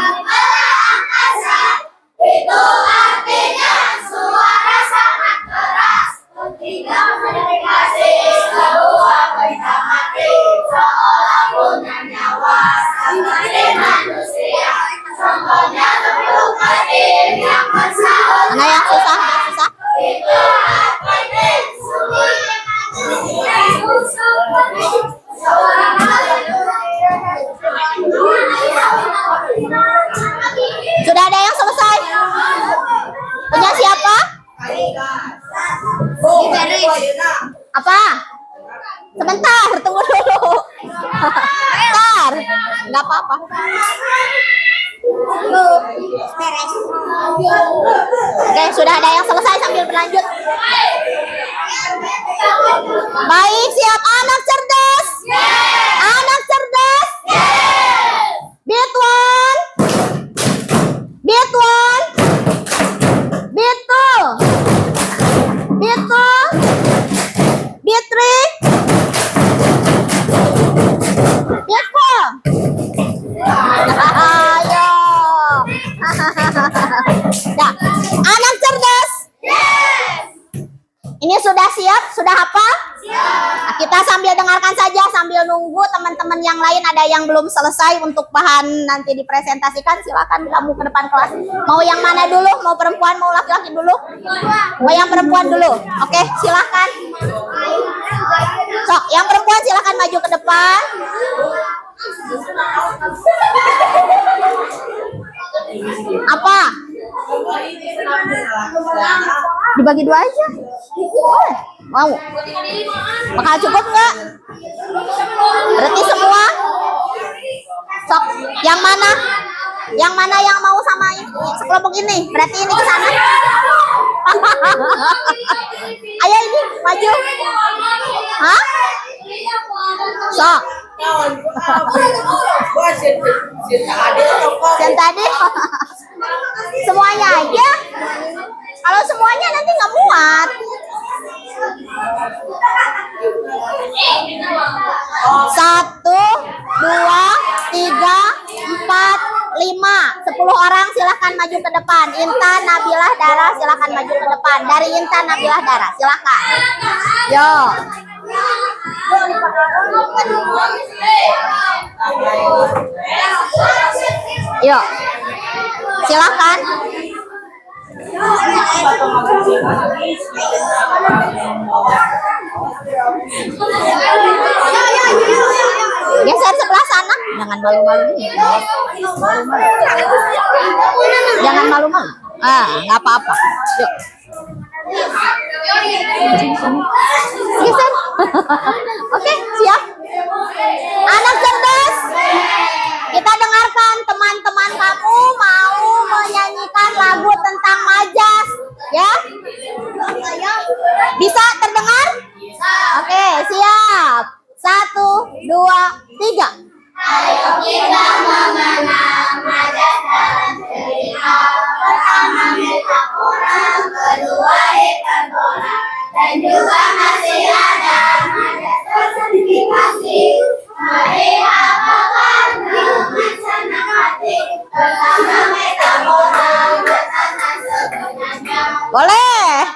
Itu artinya suara sangat keras. Ketika komunikasi sebuah benda mati seolah punya nyawa seperti manusia. Contohnya seperti yang bersahut. Mana yang susah? Susah? Itu artinya suara Sudah ada yang selesai? Punya siapa? Apa? Sebentar, tunggu dulu. Bentar, nggak apa-apa. Oke, sudah ada yang selesai sambil berlanjut. Baik, siap anak cerdas? Anak cerdas? Beat one. Beat one. Beat two. Beat two. Beat three. Beat four. Ayo. Nah, anak cerdas? Ini sudah siap? Sudah hafal? Nah, kita sambil dengarkan saja sambil nunggu teman-teman yang lain ada yang belum selesai untuk bahan nanti dipresentasikan. Silakan kamu ke depan kelas. Mau yang mana dulu? Mau perempuan, mau laki-laki dulu? Mau yang perempuan dulu? Oke, silakan. Sok, yang perempuan silakan maju ke depan. Apa? Dibagi dua aja. Boleh. Mau? Bakal cukup nggak? Berarti semua? Sok, yang mana? Yang mana yang mau sama ini? Sekelompok ini? Berarti ini ke sana? Ayo ini, maju. Hah? Sok. Dan tadi semuanya aja. Kalau semuanya nanti nggak muat. Satu, dua, tiga, empat, lima, 10 orang silahkan maju ke depan. Intan, Nabilah, Dara silahkan maju ke depan. Dari Intan, Nabilah, Dara silahkan. Yo. Yuk, silakan. Geser sebelah sana, jangan malu-malu. Jangan malu-malu. Nggak apa-apa. Yuk. Geser. Oke, siap. Anak cerdas, kita dengarkan teman-teman kamu mau menyanyikan lagu tentang majas, ya? Bisa terdengar? Oke, siap. 1, 2, 3. Ayo kita mengenal majas dalam cerita. Pertama metafora, kedua ikan bola, dan juga masih ada majas personifikasi. Mari hafalkan dengan senang hati. Pertama metafora, tatanan sebenarnya. Boleh.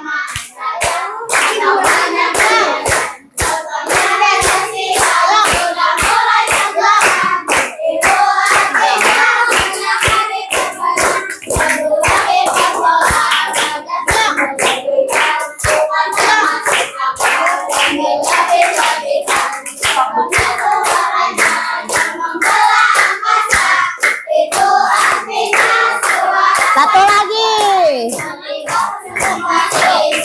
Satu lagi.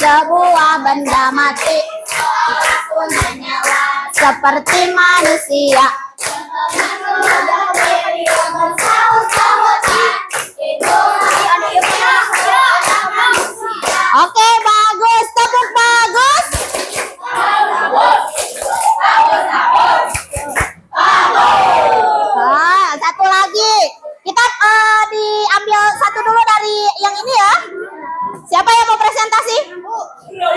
Sebuah benda mati seperti manusia. Oke, bagus. Tepuk bagus. Satu lagi. Kita diambil satu dulu dari yang ini ya. Siapa yang mau presentasi?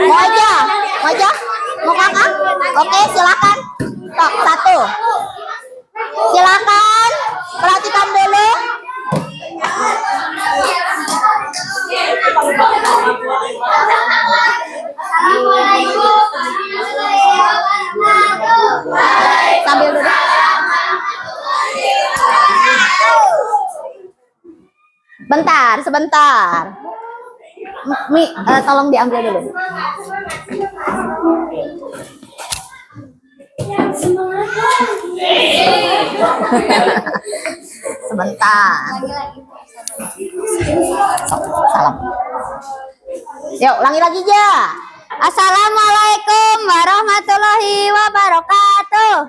Mau aja? Mau aja? Mau kakak? Oke, silakan. Tok, satu. Silakan. Perhatikan dulu. Sambil duduk. Bentar, sebentar. Mi, tolong diambil dulu. Sebentar. Salam. Yuk, ulangi lagi aja. Assalamualaikum warahmatullahi wabarakatuh.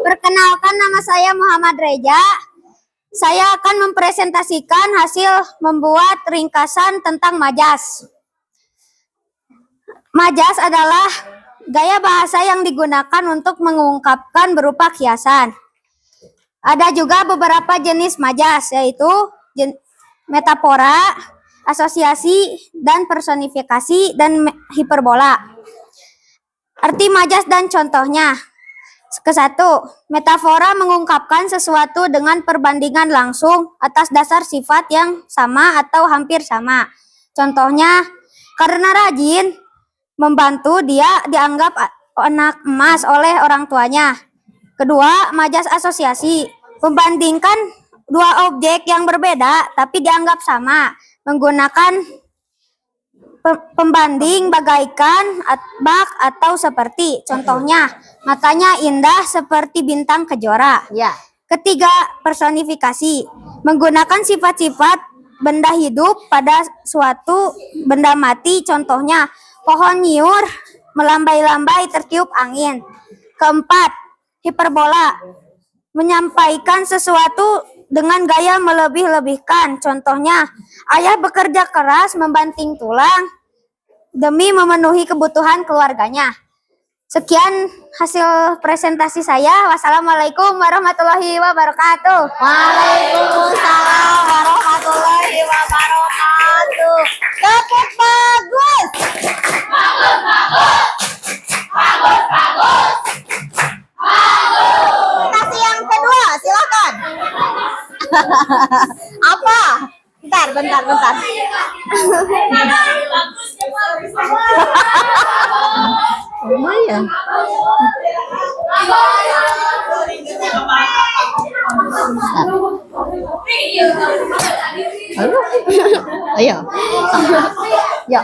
Perkenalkan, nama saya Muhammad Reja. Saya akan mempresentasikan hasil membuat ringkasan tentang majas. Majas adalah gaya bahasa yang digunakan untuk mengungkapkan berupa kiasan. Ada juga beberapa jenis majas, yaitu metafora, asosiasi, dan personifikasi, dan hiperbola. Arti majas dan contohnya. Kesatu, metafora mengungkapkan sesuatu dengan perbandingan langsung atas dasar sifat yang sama atau hampir sama. Contohnya, karena rajin membantu, dia dianggap anak emas oleh orang tuanya. Kedua, majas asosiasi, membandingkan dua objek yang berbeda tapi dianggap sama, menggunakan pembanding bagaikan, bak, atau seperti. Contohnya, matanya indah seperti bintang kejora. Ya. Ketiga, personifikasi, menggunakan sifat-sifat benda hidup pada suatu benda mati. Contohnya, pohon nyiur, melambai-lambai tertiup angin. Keempat, hiperbola, menyampaikan sesuatu dengan gaya melebih-lebihkan. Contohnya, ayah bekerja keras membanting tulang demi memenuhi kebutuhan keluarganya. Sekian hasil presentasi saya. Wassalamualaikum warahmatullahi wabarakatuh. Waalaikumsalam warahmatullahi wabarakatuh. Tepuk bagus. Bagus, bagus. Bagus, bagus. Presentasi yang kedua, silakan. Apa? Bentar. Lumayan. Ayo. Ya.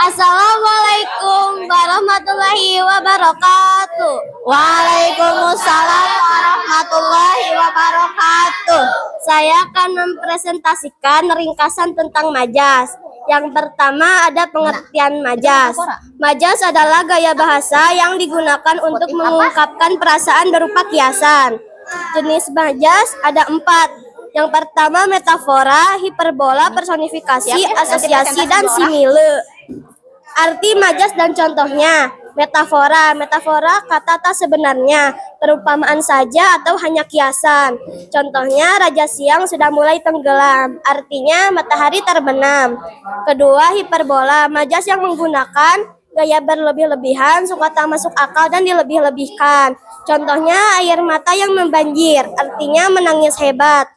Assalamualaikum warahmatullahi wabarakatuh. Waalaikumsalam warahmatullahi wabarakatuh. Saya akan mempresentasikan ringkasan tentang majas. Yang pertama ada pengertian majas. Majas adalah gaya bahasa yang digunakan untuk mengungkapkan perasaan berupa kiasan. Jenis majas ada 4. Yang pertama metafora, hiperbola, personifikasi, asosiasi, dan simile. Arti majas dan contohnya. Metafora kata tak sebenarnya, perumpamaan saja atau hanya kiasan. Contohnya, raja siang sudah mulai tenggelam, artinya matahari terbenam. Kedua, hiperbola, majas yang menggunakan gaya berlebih-lebihan, suka tak masuk akal dan dilebih-lebihkan. Contohnya, air mata yang membanjir, artinya menangis hebat.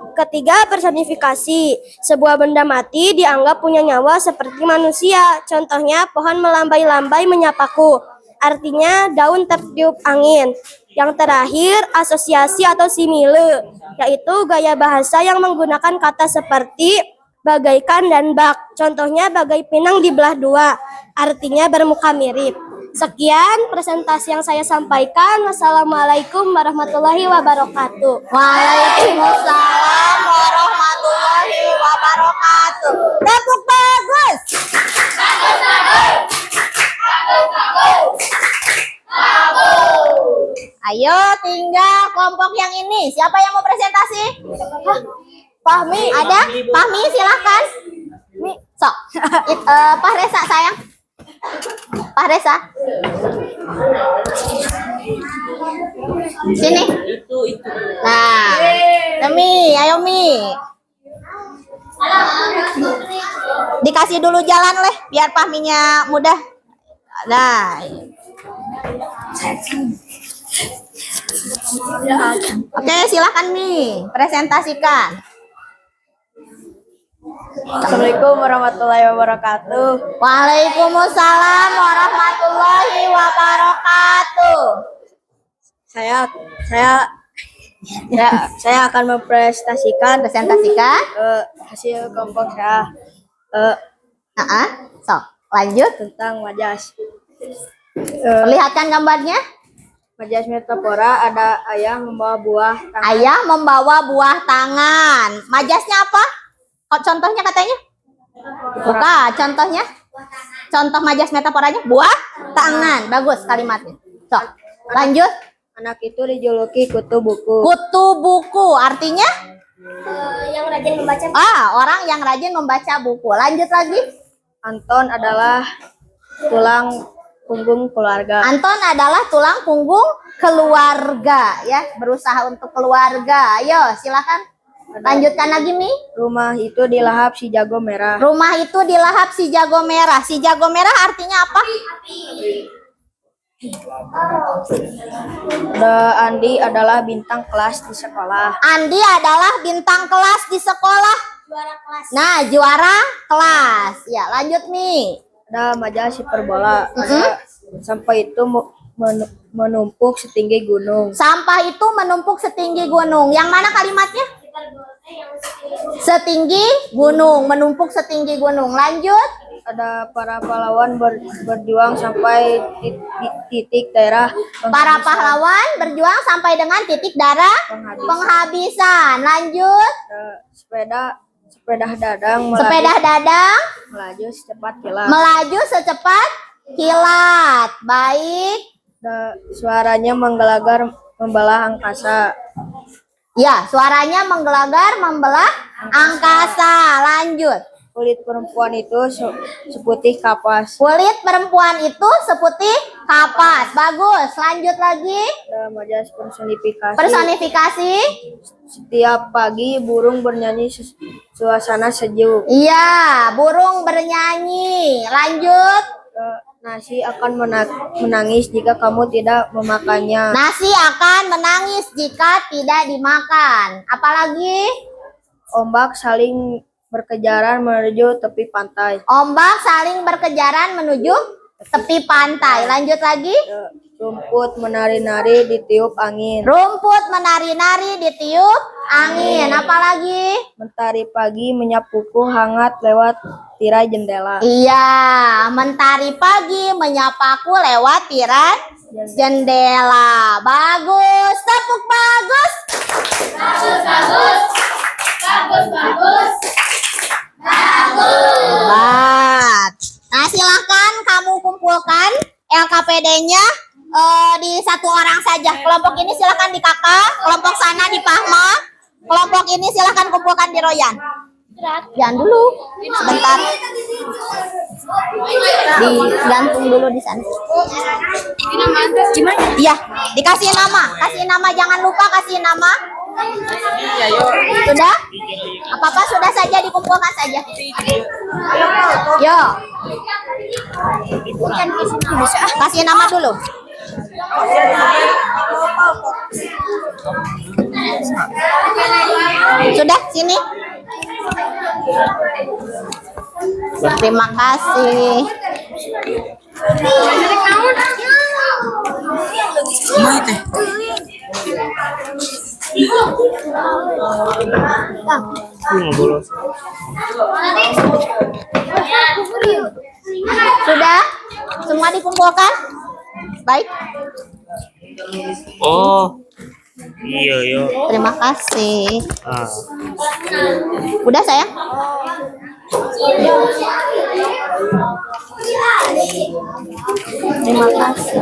Ketiga, personifikasi. Sebuah benda mati dianggap punya nyawa seperti manusia. Contohnya, pohon melambai-lambai menyapaku. Artinya, daun tertiup angin. Yang terakhir, asosiasi atau simile, yaitu gaya bahasa yang menggunakan kata seperti bagaikan dan bak. Contohnya, bagai pinang dibelah dua. Artinya, bermuka mirip. Sekian presentasi yang saya sampaikan. Wassalamualaikum warahmatullahi wabarakatuh. Waalaikumsalam warahmatullahi wabarakatuh. Tepuk bagus. Bagus, bagus. Bagus, bagus. Bagus. Ayo tinggal kelompok yang ini. Siapa yang mau presentasi? Fahmi. Ada? Fahmi silahkan. Sok. Pak Resa sayang. Pak Resa. Sini. Nah, Mi, ayo Mi. Dikasih dulu jalan leh, biar Fahminya mudah. Nah. Oke, silakan Mi, presentasikan. Assalamualaikum warahmatullahi wabarakatuh. Waalaikumsalam warahmatullahi wabarakatuh. Saya akan mempresentasikan Presentasikan. hasil kelompok saya. So. Lanjut. tentang majas. Perlihatkan gambarnya. Majas metafora ada ayah membawa buah tangan. Ayah membawa buah tangan. Majasnya apa? Oh, contohnya katanya? Bukan, contohnya? Contoh majas metaforanya buah tangan. Bagus kalimatnya. So, lanjut. Anak itu dijuluki kutu buku. Kutu buku artinya? Yang rajin membaca. Orang yang rajin membaca buku. Lanjut lagi. Anton adalah tulang punggung keluarga. Anton adalah tulang punggung keluarga, ya, berusaha untuk keluarga. Ayo, silakan. Lanjutkan lagi, Mi. Rumah itu dilahap si jago merah. Rumah itu dilahap si jago merah. Si jago merah artinya apa? Andi adalah bintang kelas di sekolah. Andi adalah bintang kelas di sekolah. Juara kelas. Nah, juara kelas. Ya, lanjut, Mi. Ada majas hiperbola. Ada sampah itu menumpuk setinggi gunung. Sampah itu menumpuk setinggi gunung. Yang mana kalimatnya? Setinggi gunung, menumpuk setinggi gunung. Lanjut. Ada para pahlawan berjuang sampai titik daerah Para pahlawan berjuang sampai dengan titik darah penghabisan. Lanjut. Ada sepeda dadang Sepeda dadang melaju secepat kilat. melaju secepat kilat. Baik. Ada suaranya menggelegar membelah angkasa. Ya, suaranya menggelegar membelah angkasa. Lanjut. Kulit perempuan itu seputih kapas. Kulit perempuan itu seputih kapas. Bagus. Lanjut lagi. Ada majas personifikasi. Personifikasi. Setiap pagi burung bernyanyi suasana sejuk. Iya, burung bernyanyi. Lanjut. Nasi akan menangis jika kamu tidak memakannya. Nasi akan menangis jika tidak dimakan. Apalagi? Ombak saling berkejaran menuju tepi pantai. Ombak saling berkejaran menuju tepi pantai. Lanjut lagi. Rumput menari-nari ditiup angin. Rumput menari-nari ditiup angin. Apalagi? Mentari pagi menyapuku hangat lewat tirai jendela. Iya, mentari pagi menyapaku lewat tirai jendela. Bagus, tepuk bagus. Hebat. Nah, silahkan kamu kumpulkan LKPD-nya di satu orang saja. Kelompok ini silahkan di Kakak, kelompok sana di Pahma, kelompok ini silahkan kumpulkan di Royan. Jangan dulu, sebentar. Digantung dulu di sana. Iya, dikasih nama, jangan lupa kasih nama. Sudah? Apa-apa sudah saja dikumpulkan saja. Yo. Kasih nama dulu. Sudah, sini. Terima kasih. Sudah? Semua dikumpulkan? Baik. Oh. Iya. Terima kasih. Ah. Udah sayang? Terima kasih.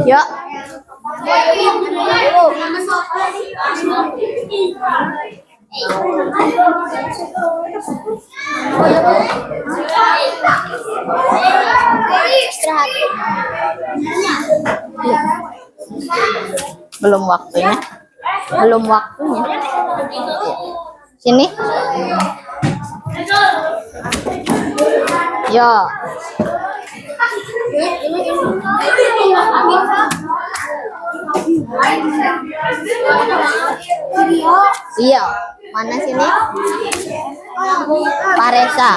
Yuk. Belum waktunya. Sini. Yo. Iya. Mana sini? Paresa.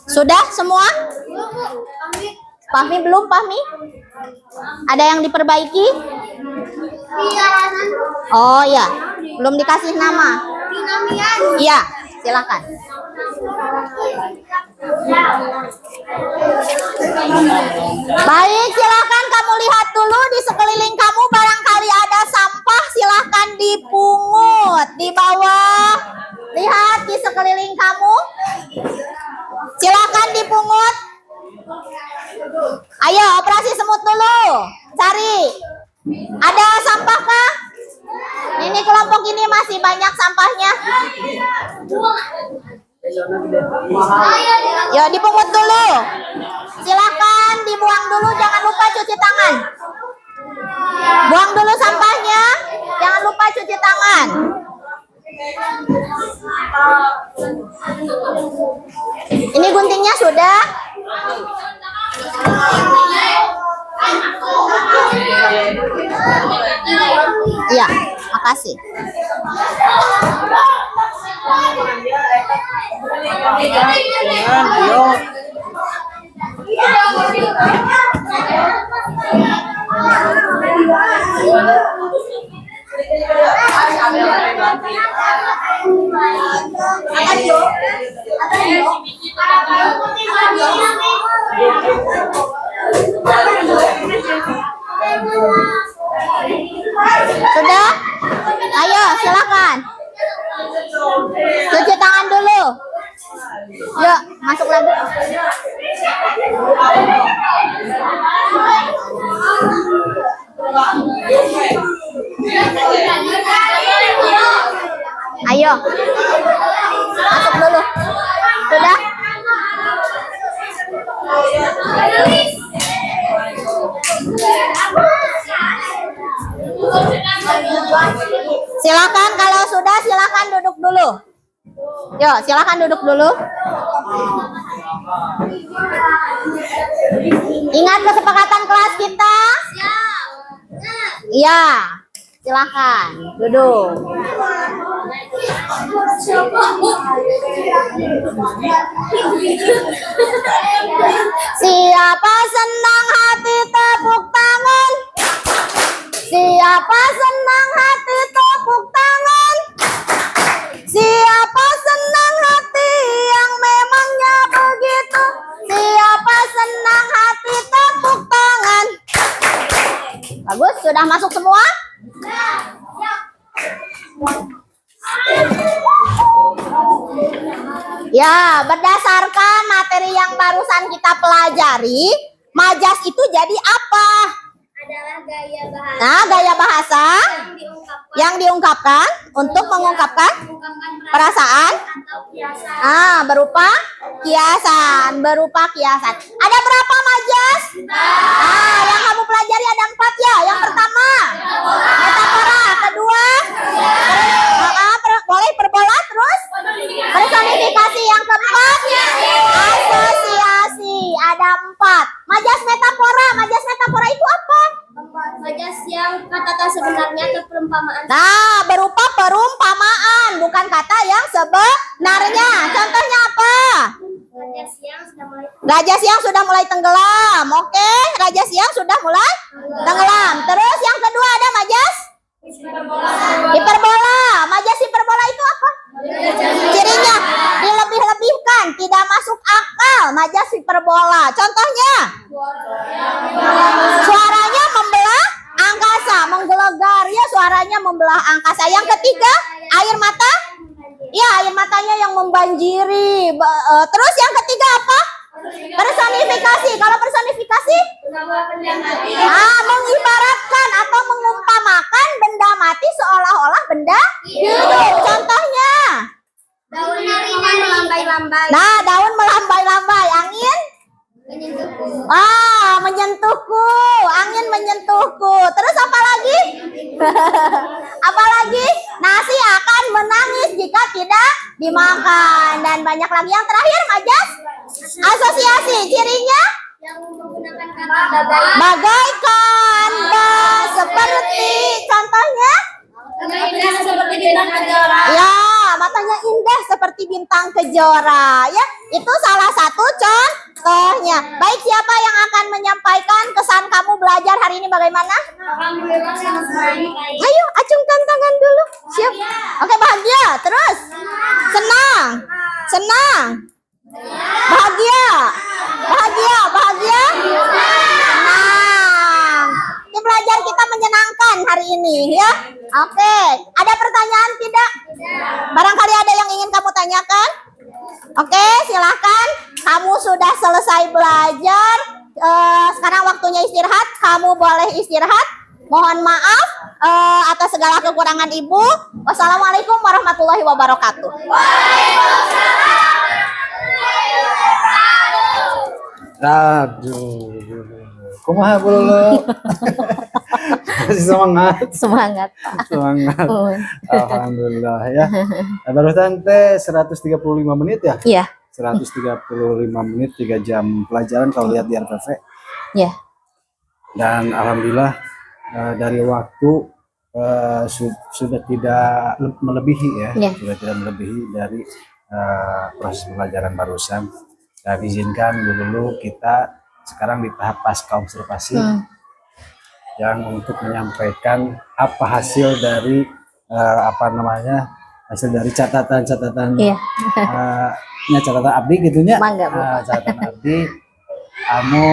Sudah semua? Pahmi belum, Pahmi? Ada yang diperbaiki? Oh ya, belum dikasih nama. Iya, silakan. Baik, silakan kamu lihat dulu di sekeliling kamu, barangkali ada sampah, silakan dipungut di bawah. Lihat di sekeliling kamu, silakan dipungut. Ayo, operasi semut dulu, cari. Ada sampah kah? Ini kelompok ini masih banyak sampahnya. Yo, dipungut dulu. Silakan dibuang dulu, jangan lupa cuci tangan. Buang dulu sampahnya, jangan lupa cuci tangan. Ini guntingnya sudah. Iya, makasih. Sudah? Ayo, silakan. Cuci tangan dulu. Yuk, masuk lagi. Ayo, masuk dulu. Sudah? Silakan, kalau sudah silakan duduk dulu. Yuk, silakan duduk dulu. Ingat kesepakatan kelas kita? Iya, silakan duduk. Siapa senang hati tepuk tangan? Siapa senang hati tepuk tangan? Siapa senang hati yang memangnya begitu? Siapa senang hati tepuk tangan? Bagus, sudah masuk semua? Ya, berdasarkan materi yang barusan kita pelajari, majas itu jadi apa? Adalah gaya bahasa Nah, gaya bahasa yang diungkapkan untuk mengungkapkan perasaan atau kiasan. berupa kiasan, Ada berapa majas? Yang kamu pelajari ada 4 ya. Yang pertama, metafora. Kedua, boleh perbola. Terus, personifikasi. Yang keempat, asosiasi. Ada 4. Majas metafora itu apa? Majas yang kata sebenarnya atau perumpamaan. Nah, berupa perumpamaan, bukan kata yang sebenarnya. Contohnya apa? Raja siang sudah mulai tenggelam. Oke, raja siang sudah mulai tenggelam. Terus yang kedua ada majas hiperbola. Majas hiperbola itu apa? Cirinya dilebih-lebihkan, tidak masuk akal. Majas hiperbola. Contohnya? Suaranya membelah angkasa, menggelegar ya, suaranya membelah angkasa. Yang ketiga, air mata. Ya, air matanya yang membanjiri. Terus yang ketiga apa? Personifikasi. Kalau personifikasi, mengibaratkan atau mengumpamakan benda mati seolah-olah benda hidup. Contohnya, Daun melambai-lambai. nah, daun melambai-lambai, angin menyentuhku, angin menyentuhku. Terus apa lagi? Apalagi? Nasi akan menangis jika tidak dimakan. Dan banyak lagi. Yang terakhir, majas asosiasi. Cirinya? Yang menggunakan kata Bagaikan, seperti. Contohnya? seperti bintang kejora. Ya, matanya indah seperti bintang kejora. Ya, itu salah satu contohnya. Baik, siapa yang akan menyampaikan kesan kamu belajar hari ini bagaimana? Ayo, acungkan tangan dulu. Siap. Oke, bahagia. Terus? Senang. Senang. Bahagia. Bahagia. Bahagia. Senang. Ini belajar kita menyenangkan hari ini ya. Oke. Ada pertanyaan tidak? Barangkali ada yang ingin kamu tanyakan? Oke, silahkan. Kamu sudah selesai belajar. Sekarang waktunya istirahat. Kamu boleh istirahat. Mohon maaf atas segala kekurangan Ibu. Wassalamualaikum warahmatullahi wabarakatuh. Aduh, kumaha bulu. Masih semangat. Semangat, Pak. Semangat. Oh. Alhamdulillah ya. Barusan teh 135 menit ya? Iya. 135 menit 3 jam pelajaran kalau lihat di RPV. Iya. Dan alhamdulillah dari waktu sudah tidak melebihi ya. Iya. Sudah tidak melebihi dari proses pelajaran barusan. Dan izinkan dulu kita sekarang di tahap pasca observasi yang untuk menyampaikan apa hasil dari hasil dari catatan-catatan Iya. catatan abdi gitunya. Mangga, Bu. Catatan abdi kamu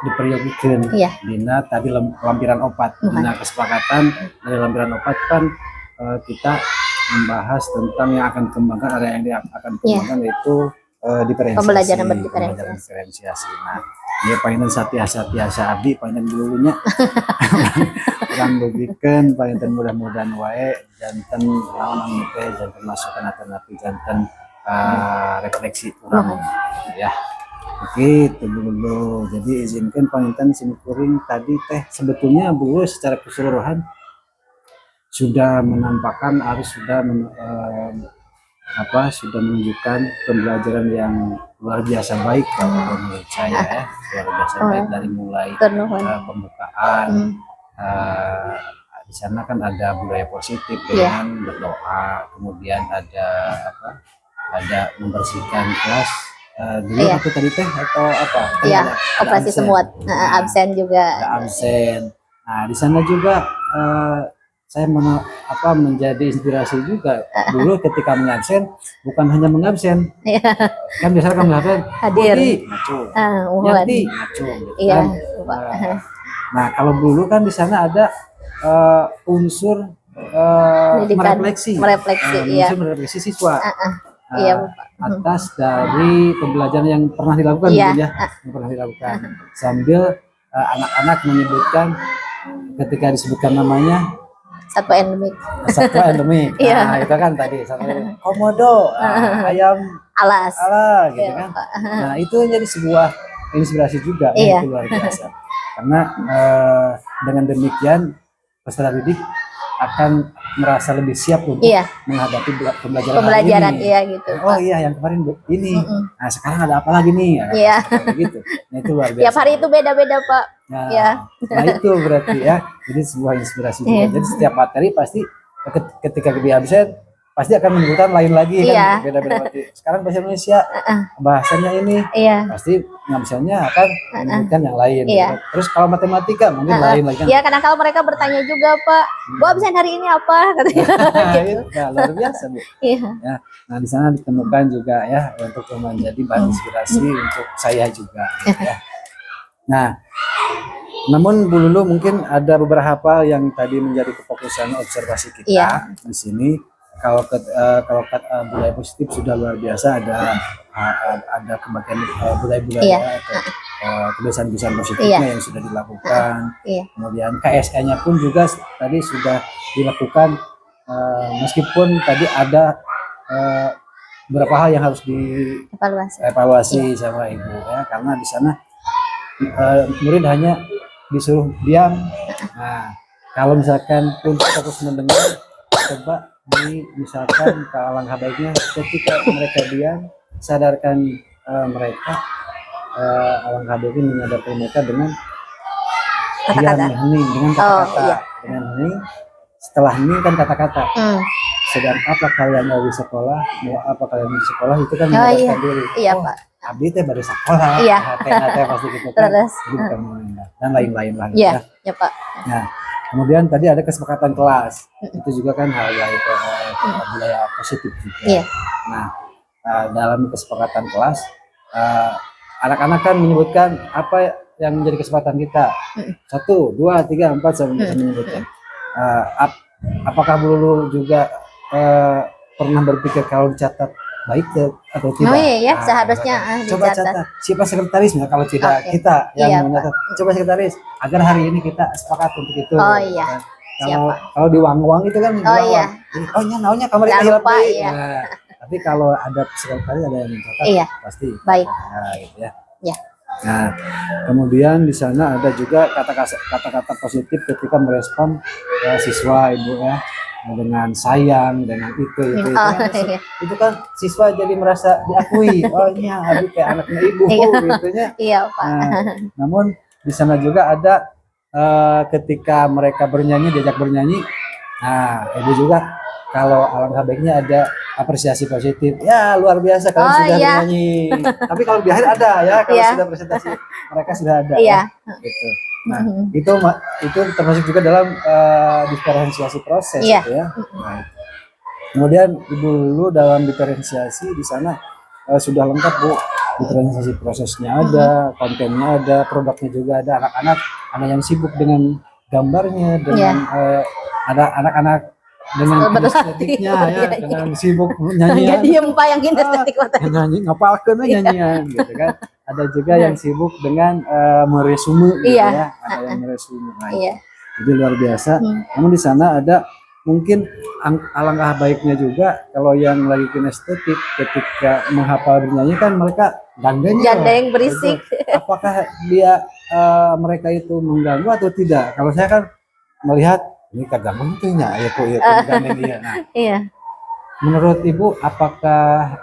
diperyogikan Iya. dina tadi lampiran opat. Dina kesepakatan dari lampiran opat kan kita membahas tentang yang akan dikembangkan, ada yang akan dikembangkan yaitu diferensiasi. Pembelajaran berdiferensiasi. Diferensiasi. Nah, dia painten satiasa abdi, painten dulunya. Kurang lebihkan, painten mudah-mudahan wae janten lawan teh, janten masukan alternatif, janten refleksi kurang. Ya. Begitu dulu. Jadi izinkan painten simkuring tadi teh sebetulnya Bu secara keseluruhan sudah menampakkan harus sudah menunjukkan pembelajaran yang luar biasa baik kalau menurut saya ya, luar biasa baik dari mulai pembukaan di sana kan ada budaya positif dengan berdoa, kemudian ada membersihkan kelas dulu waktu tadi teh atau apa? Iya, Ada operasi absen. semut, absen juga. Ada absen. Nah di sana juga saya menjadi inspirasi juga dulu ketika mengabsen bukan hanya mengabsen kan biasanya kan mengabsen Hadir. ngacung Uhun. ngacung gitu Iya, kan. Pak. Nah kalau dulu kan di sana ada unsur Pendidikan, merefleksi iya. unsur merefleksi siswa Iya, Bapak. atas dari pembelajaran yang pernah dilakukan Iya. gitu ya, yang pernah dilakukan sambil anak-anak menyebutkan ketika disebutkan namanya Satwa endemik. satwa endemik. Iya. Nah, itu kan tadi komodo, ayam Alas. ala gitu Iya, kan. Pak. Nah, itu jadi sebuah inspirasi juga Iya. yang luar biasa. Karena dengan demikian peserta didik akan merasa lebih siap untuk Iya. menghadapi pembelajaran Pembelajaran hari ini. iya gitu. Oh iya, yang kemarin ini. Nah, sekarang ada apa lagi nih? Ya, Iya. gitu. Nah, itu luar biasa. Tiap hari itu beda-beda, Pak. Nah, Iya. nah itu berarti ya, jadi sebuah inspirasi juga. Iya. Jadi setiap materi pasti ketika di absen pasti akan menyebutkan lain lagi Iya. kan, beda-beda materi. Sekarang bahasa Indonesia bahasanya ini Iya. pasti ngabsennya akan menyebutkan yang lain. Iya. Gitu. Terus kalau matematika mungkin lain lagi kan. Iya, kadang kalau mereka bertanya juga, Pak, Bu absen hari ini apa? Katanya. Gitu. Nah, luar biasa Bu. Iya. Ya, nah di sana ditemukan juga ya untuk menjadi bahan inspirasi untuk saya juga. Gitu, ya. Nah, namun Bu Lulu mungkin ada beberapa yang tadi menjadi kefokusan observasi kita di sini. Kalau budaya positif sudah luar biasa, ada kebaikan budaya-budaya atau kebiasaan-kebiasaan positifnya yang sudah dilakukan. Kemudian KSE-nya pun juga tadi sudah dilakukan, meskipun tadi ada beberapa hal yang harus dievaluasi sama Ibu ya, karena di sana murid hanya disuruh diam. Nah, kalau misalkan untuk fokus mendengar, coba misalkan ke alangkah baiknya ketika mereka diam, sadarkan mereka, alangkah baiknya menyadarkan mereka dengan Kata-kata. diam, hening, dengan kata-kata, dengan hening. Setelah hening kan kata-kata. sedang apa kalian mau di sekolah, mau apa kalian di sekolah itu kan Oh, menjelaskan diri. Iya, Oh, Pak. abdi teh baru sekolah, Iya. teh pasti gitu kan. Terus, Jadi bukan menghina. Dan lain-lain lah. Gitu Iya, ya. ya Pak. Nah, kemudian tadi ada kesepakatan kelas. Itu juga kan hal yang budaya positif juga. Iya. Nah, dalam kesepakatan kelas, anak-anak kan menyebutkan apa yang menjadi kesepakatan kita. 1, 2, 3, 4 sampai menyebutkan. Apakah Lulu juga pernah berpikir kalau dicatat baik atau tidak? Oh iya ya, Nah, seharusnya coba dicatat. catat. Siapa sekretarisnya kalau tidak Oke. kita yang Iya, mencatat. Coba sekretaris agar hari ini kita sepakat untuk itu. Oh, iya. Kalau di uang itu kan Oh, iya. Oh naunya kamar Jangan kita hilap lupa, deui. iya. Nah, tapi kalau ada sekretaris ada yang mencatat Iya. pasti. Baik. Nah, gitu ya. Ya. Nah, kemudian di sana ada juga kata-kata positif ketika merespon siswa ibu ya dengan sayang dengan itu Oh, kan, iya. itu kan siswa jadi merasa diakui. Oh iya, Abi kayak anaknya ibu Iya. gitunya. Iya, Pak. Nah, namun di sana juga ada ketika mereka bernyanyi diajak bernyanyi. Nah, ibu juga kalau alangkah baiknya ada apresiasi positif. Ya, luar biasa kalian Oh, sudah iya. bernyanyi. Tapi kalau di akhir ada ya, kalau Iya. sudah presentasi mereka sudah ada. Iya. Ya, gitu. Nah, itu termasuk juga dalam diferensiasi proses Iya. gitu ya. Nah, kemudian ibu dulu dalam diferensiasi di sana sudah lengkap Bu. Diferensiasi prosesnya ada, kontennya ada, produknya juga ada. Anak-anak ada yang sibuk dengan gambarnya, dengan ada anak-anak dengan kinestetiknya ya, Iya, iya. dengan sibuk Nggak nyanyian. diem Pak yang kinestetik Pak. Nyanyi ngapalkeun we nyanyian gitu kan. Ada juga yang sibuk dengan meresume gitu Iya. ya. Ada yang meresume. Nah, Iya. jadi luar biasa. Namun di sana ada mungkin alangkah baiknya juga kalau yang lagi kinestetik ketika menghafal bernyanyi kan mereka gandeng Gandeng, berisik. apakah dia mereka itu mengganggu atau tidak? Kalau saya kan melihat ini kagak pentingnya ya kok ya gandeng dia. Nah, Iya. menurut Ibu apakah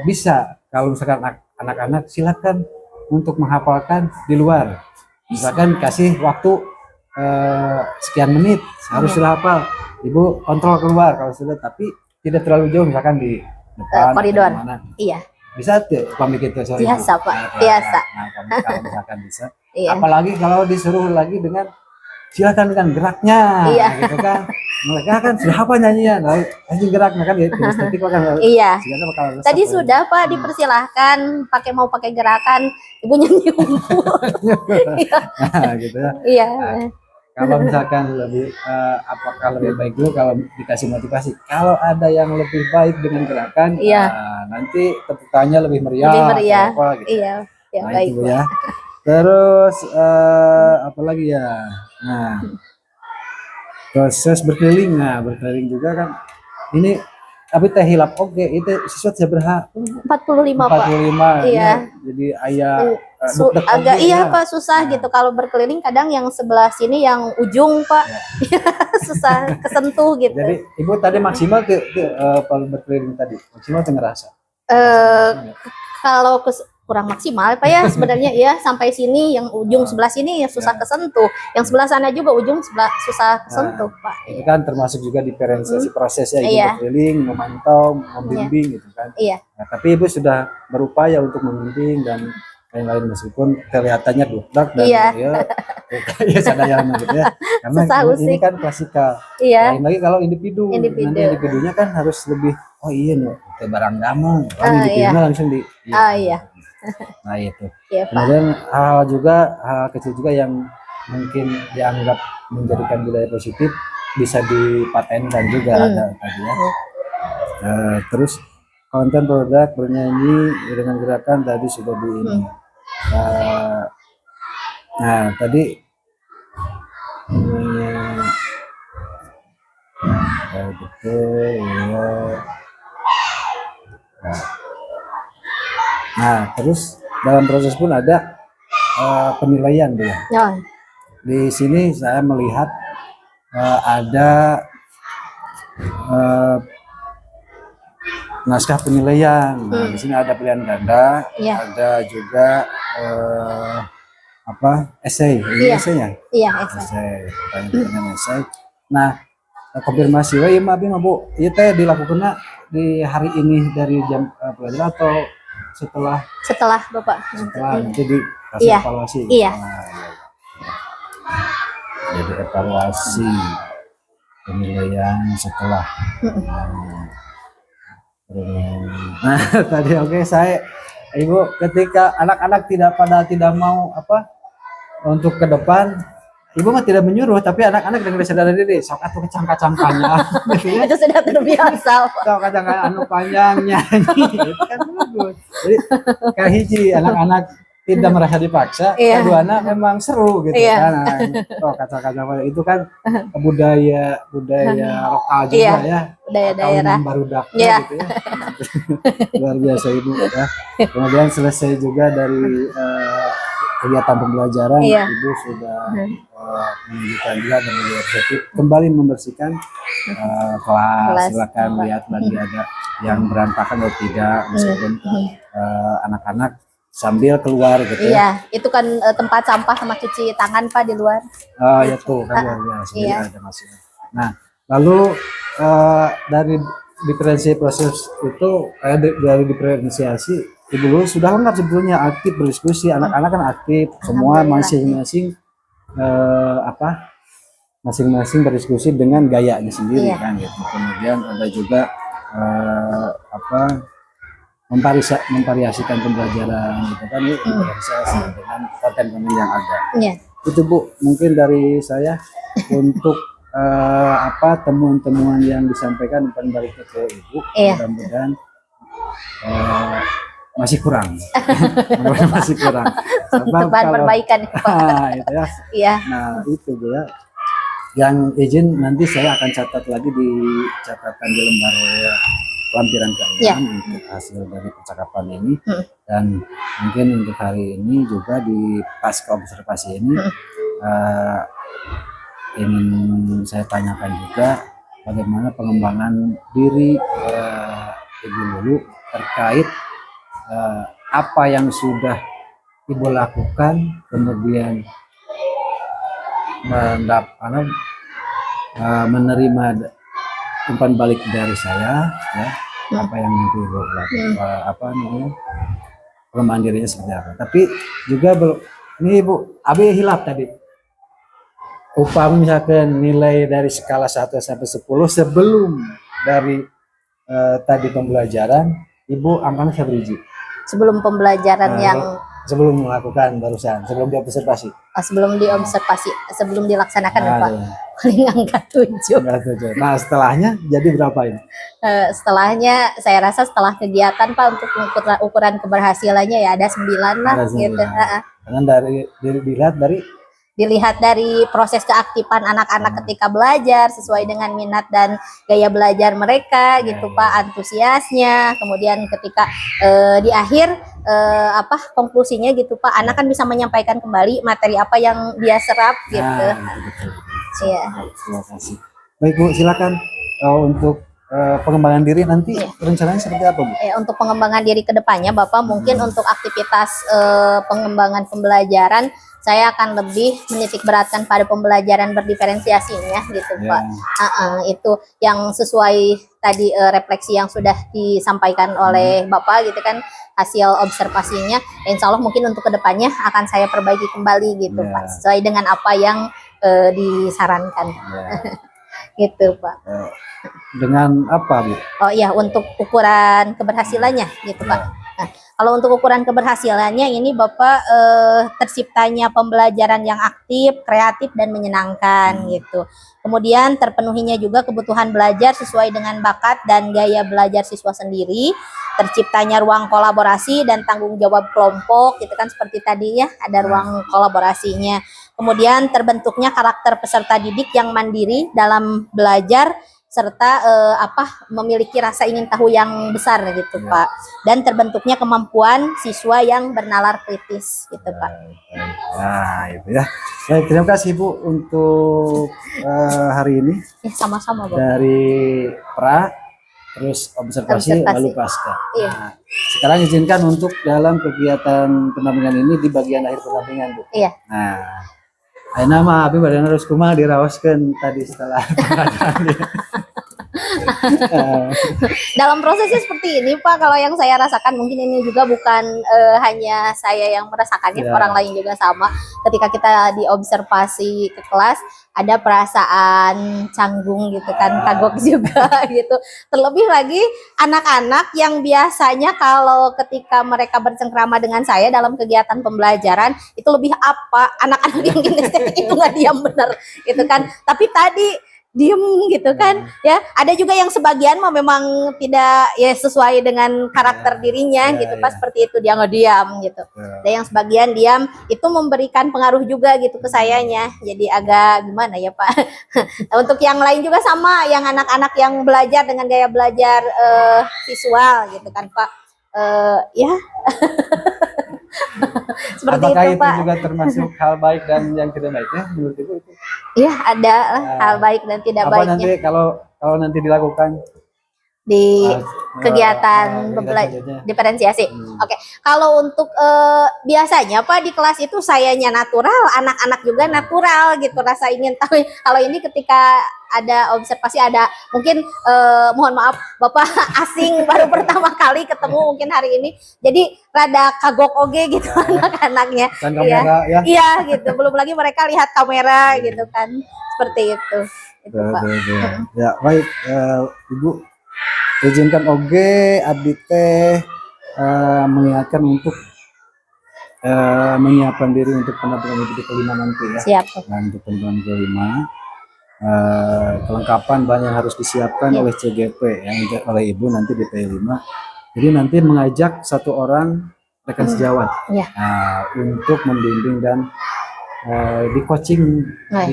bisa kalau misalkan anak-anak silakan untuk menghafalkan di luar? Misalkan kasih waktu sekian menit harus sudah hafal. Ibu kontrol keluar kalau sudah, tapi tidak terlalu jauh misalkan di depan Koridor. atau di mana. Iya. Bisa tuh pamit itu sorry. Biasa, Bu. Pak. Nah, Biasa. Nah, kalau misalkan bisa. Iya. Apalagi kalau disuruh lagi dengan silakan dengan geraknya, Iya. nah, gitu kan. Mereka kan sudah apa nyanyian, anjing geraknya kan ya, estetik kan. Iya. Silakan bakal resep, Tadi ya. sudah Pak dipersilahkan mau pakai gerakan ibu nyanyi unggul. Nah, gitu ya. Iya. Kalau misalkan lebih apakah lebih baik dulu kalau dikasih motivasi. Kalau ada yang lebih baik dengan gerakan, Iya. nanti tepuk tangannya lebih meriah. Lebih meriah. atau apa, gitu. Iya. Ya Nah, baik itu Bu. ya. Terus apa lagi ya? Nah, proses berkeliling. Nah, berkeliling juga kan ini tapi teh hilap oke itu siswa saya berhak 45 Pak. 45 Iya. ya, jadi ayah deg-deg Agak oge iya ya. Pak susah Nah. gitu kalau berkeliling kadang yang sebelah sini yang ujung Pak susah kesentuh gitu. Jadi ibu tadi maksimal kalau berkeliling tadi maksimal tuh ngerasa. Kalau kurang maksimal Pak ya sebenarnya ya sampai sini yang ujung sebelah sini ya susah kesentuh. Yang sebelah sana juga ujung sebelah susah kesentuh Pak. Itu kan termasuk juga diferensiasi prosesnya ibu Iya. berkeliling, memantau, membimbing gitu kan. Iya. Nah, tapi ibu sudah berupaya untuk membimbing dan lain-lain meskipun kelihatannya dudak dan Iya. ya sadar gitu ya. Karena Susah ini usik. kan klasikal. Iya. Lain lagi kalau individu. Individu. Nanti individunya kan harus lebih oh iya nih kayak barang damang. Kalau Ah, individunya iya. langsung di Iya. Nah itu. Iya Pak. Kemudian hal kecil juga yang mungkin dianggap menjadikan budaya positif bisa dipatenkan juga ada tadi ya. Terus konten produk bernyanyi dengan gerakan tadi sudah di ini. Nah tadi betul ya. Nah terus dalam proses pun ada penilaian dia. Oh, Di sini saya melihat ada naskah penilaian. Nah, di sini ada pilihan ganda, Iya. ada juga esai. Ini Iya. esainya. iya Esa. Esai, pertanyaan esai. Nah, konfirmasi. Oh iya, maaf ya, Bu. Itu teh dilakukan di hari ini dari jam pelajaran atau Setelah Bapak. setelah nanti dikasih Iya. evaluasi. Iya. Jadi evaluasi penilaian setelah. Nah, tadi oke, Ibu, ketika anak-anak tidak mau untuk ke depan, Ibu mah tidak menyuruh, tapi anak-anak dengan sadar diri, sok atuh kecangka-cangkanya, gitu ya. Itu sudah terbiasa. Sok kacangka anu panjang nyanyi, itu kan bagus. Jadi kahiji anak-anak tidak merasa dipaksa, Iya. keduanya memang seru gitu Iya. kan. Nah, kacang-kacang itu kan budaya lokal juga Iya. ya. Budaya daerah. Kaum barudaknya Iya. gitu ya. Luar biasa Ibu ya. Kemudian selesai juga dari kegiatan pembelajaran, Iya. Ibu sudah menunjukkan juga dan inisiatif kembali membersihkan kelas. Silakan lihat lagi ada yang berantakan atau tidak, meskipun anak-anak sambil keluar gitu ya. Iya, itu kan tempat sampah sama cuci tangan Pak di luar. Oh ya tuh kan luar biasa. Jadi Iya. ada masih. Nah, lalu dari diferensiasi proses itu dari diferensiasi Ibu Lulu sudah lengkap sebetulnya, aktif berdiskusi, anak-anak kan aktif semua masing-masing masing-masing berdiskusi dengan gayanya sendiri Iya. kan gitu. Kemudian ada juga memvariasikan pembelajaran gitu kan, diferensiasi dengan konten-konten yang ada. Iya. Itu Bu, mungkin dari saya untuk temuan-temuan yang disampaikan kembali ke Ibu. Iya. Mudah-mudahan masih kurang. Mudah-mudahan masih kurang. Sebab Bahan perbaikan Pak. itu ya. Iya. Nah, itu Bu ya. Yang izin nanti saya akan catat lagi di catatan di lembar lampiran Iya. keuangan untuk hasil dari percakapan ini. Dan mungkin untuk hari ini juga di pasca observasi ini ingin saya tanyakan juga bagaimana pengembangan diri Ibu Lulu terkait apa yang sudah Ibu lakukan, kemudian menerima umpan balik dari saya ya, apa yang nanti Ibu lakukan, pengembangan dirinya seperti apa. Tapi juga ini Ibu, Abi hilap tadi. Upah misalkan nilai dari skala 1 sampai 10 sebelum dari tadi pembelajaran, Ibu angkanya saya beri. Sebelum pembelajaran yang sebelum melakukan barusan, sebelum diobservasi. sebelum diobservasi, sebelum dilaksanakan ya, Pak. Iya. Paling angka 7. Enggak tujuh. Nah, setelahnya jadi berapa ini? Setelahnya saya rasa setelah kegiatan Pak untuk ukuran keberhasilannya ya ada 9 lah Ada gitu. 9. Karena Dilihat dari proses keaktifan anak-anak ketika belajar sesuai dengan minat dan gaya belajar mereka gitu Pak, antusiasnya. Kemudian ketika di akhir konklusinya gitu Pak, anak kan bisa menyampaikan kembali materi apa yang dia serap gitu. betul. Iya. Terima kasih. Baik Bu, silakan untuk pengembangan diri nanti rencananya seperti apa Bu? Untuk pengembangan diri ke depannya Bapak, mungkin untuk aktivitas pengembangan pembelajaran saya akan lebih menitik beratkan pada pembelajaran berdiferensiasinya gitu Pak. Itu yang sesuai tadi refleksi yang sudah disampaikan oleh Bapak gitu kan, hasil observasinya. Insya Allah mungkin untuk kedepannya akan saya perbaiki kembali gitu Pak, sesuai dengan apa yang disarankan. Gitu Pak. Dengan apa Bu? Oh iya, untuk ukuran keberhasilannya gitu Pak. Nah, kalau untuk ukuran keberhasilannya ini Bapak terciptanya pembelajaran yang aktif, kreatif dan menyenangkan gitu. Kemudian terpenuhinya juga kebutuhan belajar sesuai dengan bakat dan gaya belajar siswa sendiri. Terciptanya ruang kolaborasi dan tanggung jawab kelompok gitu kan, seperti tadi ya, ada ruang kolaborasinya. Kemudian terbentuknya karakter peserta didik yang mandiri dalam belajar serta memiliki rasa ingin tahu yang besar gitu Pak, dan terbentuknya kemampuan siswa yang bernalar kritis gitu Pak. Nah itu ya. Baik, terima kasih Bu untuk hari ini Ya sama-sama Bapak. dari pra, terus observasi. Lalu pasca. Iya. Nah, sekarang izinkan untuk dalam kegiatan pendampingan ini di bagian akhir pendampingan Bu. Iya. Nah Ayeuna mah abi badan harus kumaha diraoskeun tadi setelah Dalam prosesnya seperti ini Pak, kalau yang saya rasakan mungkin ini juga bukan hanya saya yang merasakannya, Ya. orang lain juga sama. Ketika kita diobservasi ke kelas, ada perasaan canggung gitu kan, kagok juga gitu. Terlebih lagi anak-anak yang biasanya kalau ketika mereka bercengkrama dengan saya dalam kegiatan pembelajaran, itu lebih apa, anak-anak yang kinestetik itu nggak diam bener gitu kan. Tapi tadi diem gitu kan ya, ada juga yang sebagian mah memang tidak ya sesuai dengan karakter dirinya Ya, gitu ya. pas seperti itu dia nggak diam gitu. Ya. Ada yang sebagian diam, itu memberikan pengaruh juga gitu ke sayanya, jadi agak gimana ya Pak. Untuk yang lain juga sama, yang anak-anak yang belajar dengan gaya belajar visual gitu kan Pak. Ya seperti Apakah itu itu Pak. juga termasuk hal baik dan yang tidak baik ya menurut Ibu itu? Iya ada lah hal baik dan tidak Apa nanti baiknya kalau nanti dilakukan di uh, kegiatan selanjutnya? diferensiasi. Oke, kalau untuk biasanya Pak di kelas itu sayanya natural, anak-anak juga natural gitu rasa ingin tahu. Kalau ini ketika ada observasi, ada mungkin mohon maaf Bapak asing baru pertama kali ketemu mungkin hari ini, jadi rada kagok oge gitu anak-anaknya. Dan kamera ya. Iya gitu, belum lagi mereka lihat kamera gitu kan, seperti itu. Itu Pak. Ya baik, Ibu izinkan oge abdi teh mengingatkan untuk menyiapkan diri untuk penampilan ibu kelima nanti ya. Siap. Nah, untuk penampilan kelima kelengkapan banyak yang harus disiapkan Ya. oleh CGP yang oleh ibu nanti di P5. Jadi nanti mengajak satu orang rekan sejawat Ya. untuk membimbing dan di coaching Nah.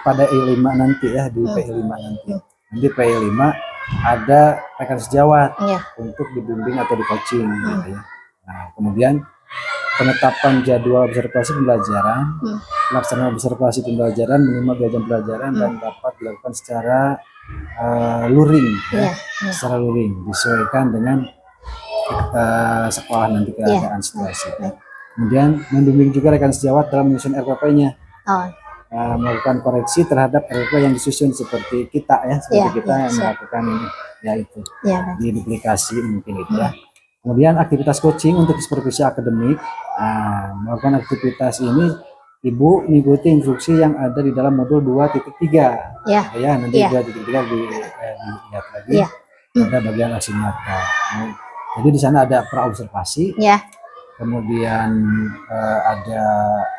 pada E5 nanti ya, di P5 nanti. Nanti P5 ada rekan sejawat Ya. untuk dibimbing atau di coaching gitu ya. Nah, kemudian penetapan jadwal observasi pembelajaran, pelaksanaan observasi pembelajaran minimal 2 jam pelajaran dan dapat dilakukan secara luring ya, secara luring disesuaikan dengan sekolah nanti keadaan situasi. Kemudian membimbing juga rekan sejawat dalam menyusun RPP-nya. Oh. Melakukan koreksi terhadap RPP yang disusun seperti kita ya, seperti Iya, kita iya, yang siap. melakukan ya itu Ya. di duplikasi mungkin itu ya. Kemudian aktivitas coaching untuk supervisi akademik. Melakukan aktivitas ini Ibu mengikuti instruksi yang ada di dalam modul 2.3 Ya. ya, nanti Iya. 2.3 dilihat lagi. Iya. Ada bagian aksi nyata. Jadi di sana ada pra-observasi, Ya. kemudian ada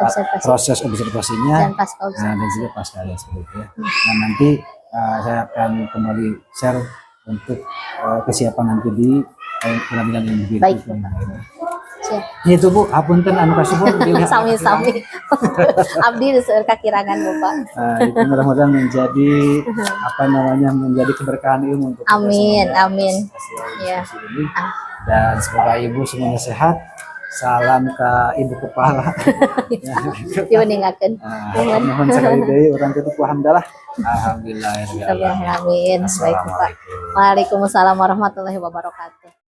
Observasi. proses observasinya Dan pas dan juga pasca ya seperti itu ya. Nah nanti saya akan kembali share untuk kesiapan nanti di penampilan yang begitu. Baik. Siap. Itu Bu, apunten anu kasubun dilihat. Sami-sami. Abdi kakirangan Bapak. Itu mudah-mudahan menjadi apa namanya, menjadi keberkahan ilmu untuk kita Amin, semua. amin. Hasil Ya. diskusi ini. Dan semoga Ibu semuanya sehat. Salam ke Ibu Kepala. Diuningakeun. Mohon sekali deui urang teh alhamdulillah. Alhamdulillah. Amin. Baik Pak. Waalaikumsalam warahmatullahi wabarakatuh.